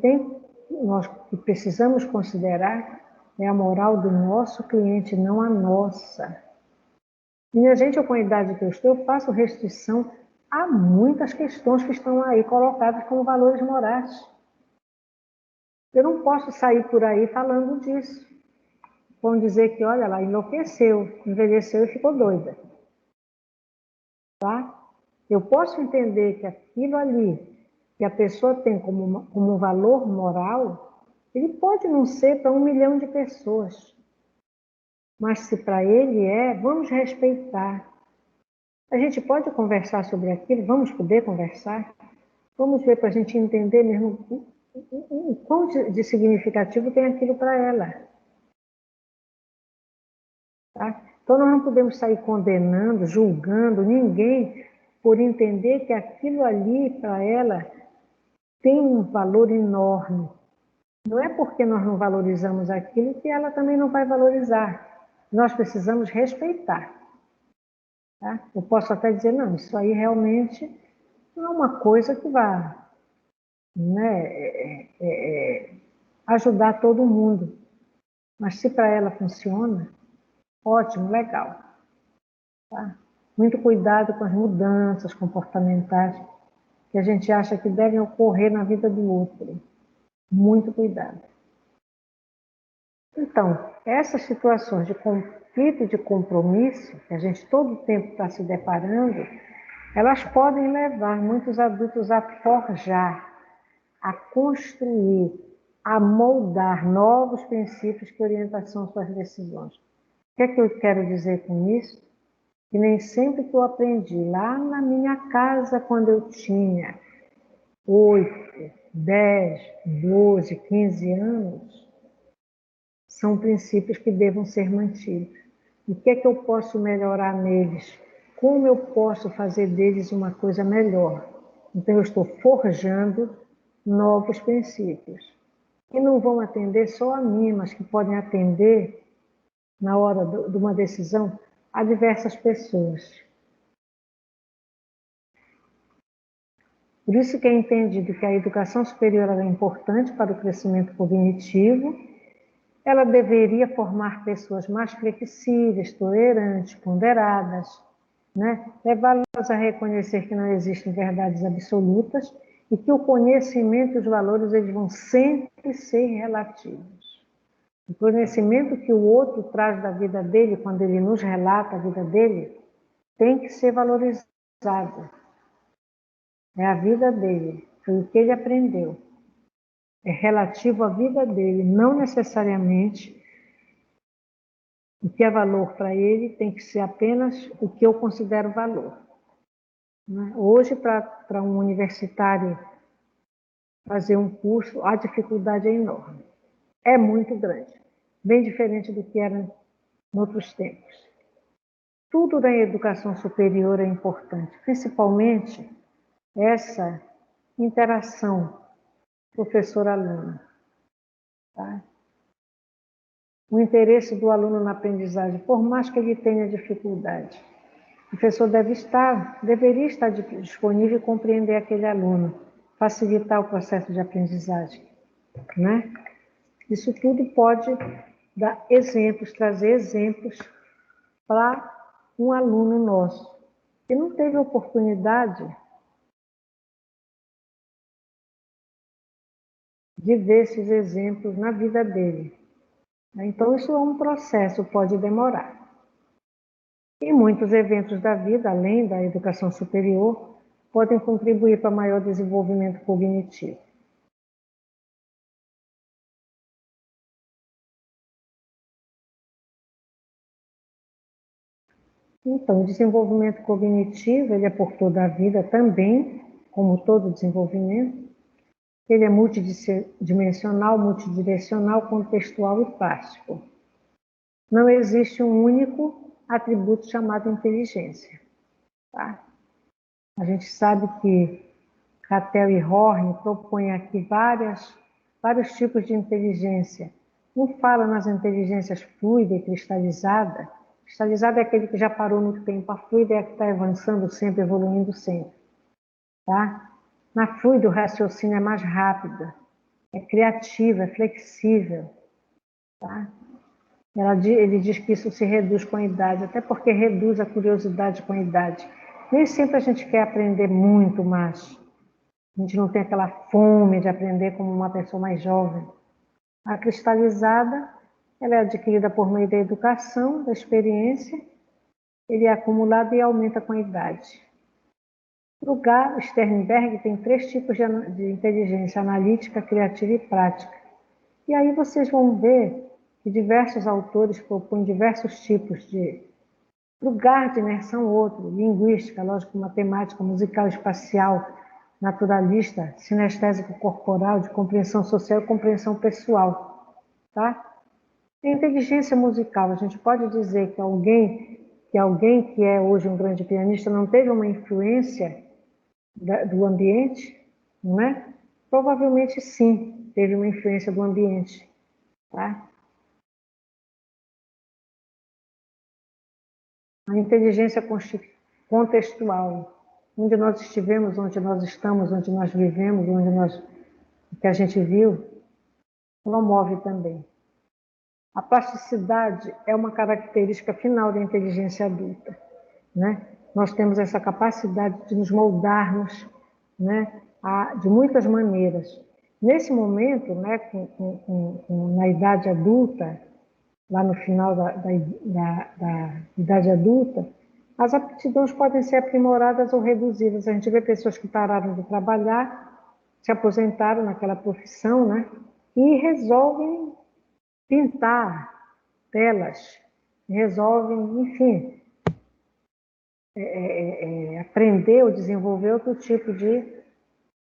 nós que precisamos considerar é a moral do nosso cliente, não a nossa. Minha gente, com a idade que eu estou, eu faço restrição a muitas questões que estão aí colocadas como valores morais. Eu não posso sair por aí falando disso. Vão dizer que, olha lá, enlouqueceu, envelheceu e ficou doida. Tá? Eu posso entender que aquilo ali que a pessoa tem como um valor moral, ele pode não ser para 1 milhão de pessoas. Mas se para ele é, vamos respeitar. A gente pode conversar sobre aquilo, vamos poder conversar. Vamos ver para a gente entender mesmo o quão de significativo tem aquilo para ela. Tá? Então nós não podemos sair condenando, julgando ninguém por entender que aquilo ali para ela tem um valor enorme. Não é porque nós não valorizamos aquilo que ela também não vai valorizar. Nós precisamos respeitar. Tá? Eu posso até dizer, não, isso aí realmente não é uma coisa que vai, né, ajudar todo mundo. Mas se para ela funciona, ótimo, legal. Tá? Muito cuidado com as mudanças comportamentais que a gente acha que devem ocorrer na vida do outro. Muito cuidado. Então, essas situações de conflito e de compromisso, que a gente todo o tempo está se deparando, elas podem levar muitos adultos a forjar, a construir, a moldar novos princípios que orientação suas decisões. O que é que eu quero dizer com isso? Que nem sempre que eu aprendi lá na minha casa, quando eu tinha 8, 10, 12, 15 anos, são princípios que devam ser mantidos. O que é que eu posso melhorar neles? Como eu posso fazer deles uma coisa melhor? Então, eu estou forjando novos princípios. Que não vão atender só a mim, mas que podem atender, na hora de uma decisão, a diversas pessoas. Por isso que é entendido que a educação superior é importante para o crescimento cognitivo. Ela deveria formar pessoas mais flexíveis, tolerantes, ponderadas, né? Levá-las a reconhecer que não existem verdades absolutas e que o conhecimento e os valores eles vão sempre ser relativos. O conhecimento que o outro traz da vida dele, quando ele nos relata a vida dele, tem que ser valorizado. É a vida dele, foi o que ele aprendeu. É relativo à vida dele, não necessariamente o que é valor para ele tem que ser apenas o que eu considero valor. Hoje, para um universitário fazer um curso, a dificuldade é enorme. É muito grande, bem diferente do que era em outros tempos. Tudo na educação superior é importante, principalmente essa interação professor-aluno. Tá? O interesse do aluno na aprendizagem, por mais que ele tenha dificuldade. O professor deveria estar disponível e compreender aquele aluno, facilitar o processo de aprendizagem, né? Isso tudo pode dar exemplos, trazer exemplos para um aluno nosso que não teve oportunidade de ver esses exemplos na vida dele. Então, isso é um processo, pode demorar. E muitos eventos da vida, além da educação superior, podem contribuir para maior desenvolvimento cognitivo. Então, o desenvolvimento cognitivo, ele é por toda a vida também, como todo desenvolvimento. Ele é multidimensional, multidirecional, contextual e prático. Não existe um único atributo chamado inteligência. Tá? A gente sabe que Cattell e Horn propõem aqui vários tipos de inteligência. Um fala nas inteligências fluida e cristalizada. Cristalizada é aquele que já parou no tempo. A fluida é a que está avançando sempre, evoluindo sempre. Tá? Na fluida, o raciocínio é mais rápido, é criativo, é flexível. Tá? Ele diz que isso se reduz com a idade, até porque reduz a curiosidade com a idade. Nem sempre a gente quer aprender muito mais. A gente não tem aquela fome de aprender como uma pessoa mais jovem. A cristalizada, ela é adquirida por meio da educação, da experiência, ele é acumulado e aumenta com a idade. O Sternberg tem 3 tipos de inteligência: analítica, criativa e prática. E aí vocês vão ver que diversos autores propõem diversos tipos de... O Gardner são outro: linguística, lógico-matemática, musical, espacial, naturalista, sinestésico corporal, de compreensão social e compreensão pessoal. Tá? A inteligência musical, a gente pode dizer que alguém que é hoje um grande pianista não teve uma influência do ambiente, não é? Provavelmente sim, teve uma influência do ambiente. Tá? A inteligência contextual, onde nós estivemos, onde nós estamos, onde nós vivemos, o que a gente viu, promove também. A plasticidade é uma característica final da inteligência adulta, né? Nós temos essa capacidade de nos moldarmos, né, de muitas maneiras. Nesse momento, né, na idade adulta, lá no final da idade adulta, as aptidões podem ser aprimoradas ou reduzidas. A gente vê pessoas que pararam de trabalhar, se aposentaram naquela profissão, né, e resolvem pintar telas, resolvem, enfim, aprender ou desenvolver outro tipo de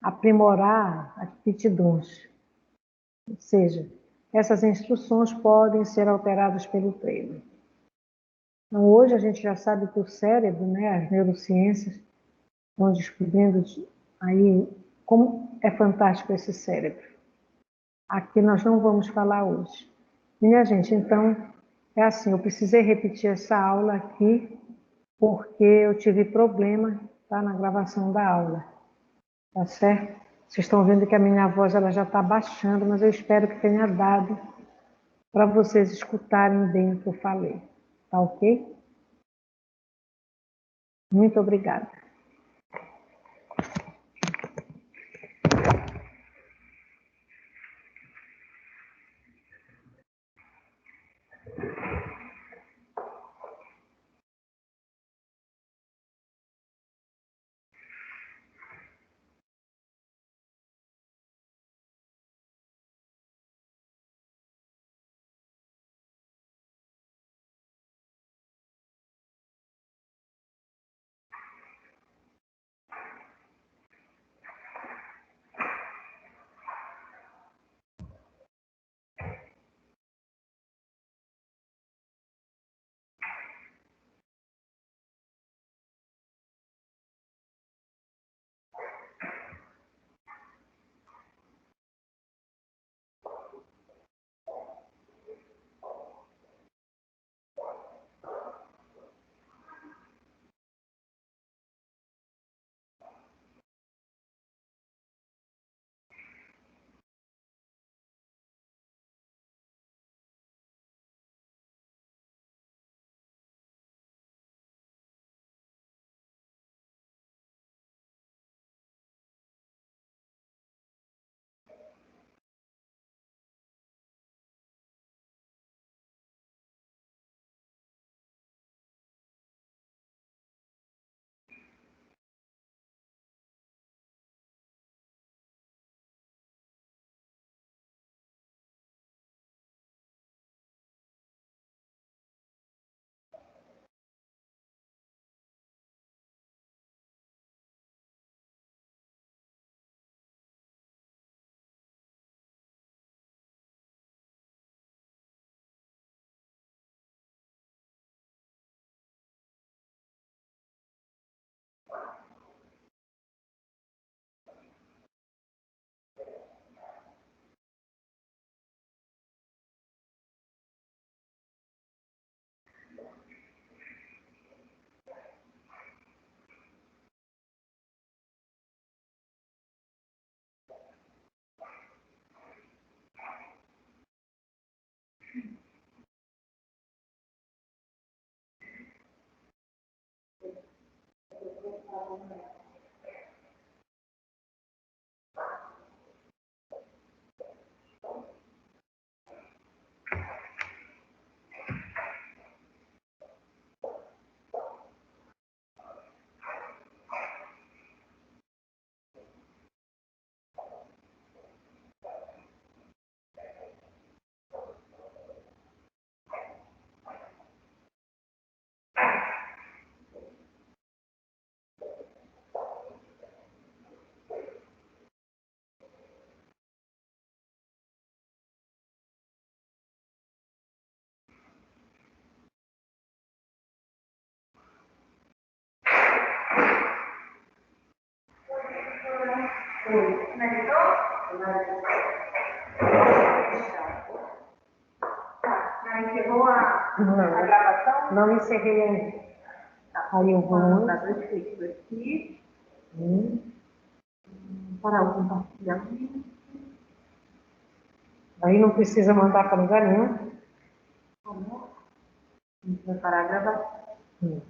aprimorar aptidões. Ou seja, essas instruções podem ser alteradas pelo treino. Então, hoje a gente já sabe que o cérebro, né, as neurociências estão descobrindo aí como é fantástico esse cérebro. Aqui nós não vamos falar hoje. Minha gente, então, é assim, eu precisei repetir essa aula aqui porque eu tive problema, tá, na gravação da aula, tá certo? Vocês estão vendo que a minha voz ela já está baixando, mas eu espero que tenha dado para vocês escutarem bem o que eu falei, tá ok? Muito obrigada. Já encerrou a gravação? Não encerrei ainda. Aí eu vou. Dar dois cliques aqui. Parar o compartilhamento. Aí não precisa mandar para lugar nenhum. Vamos parar a gravação.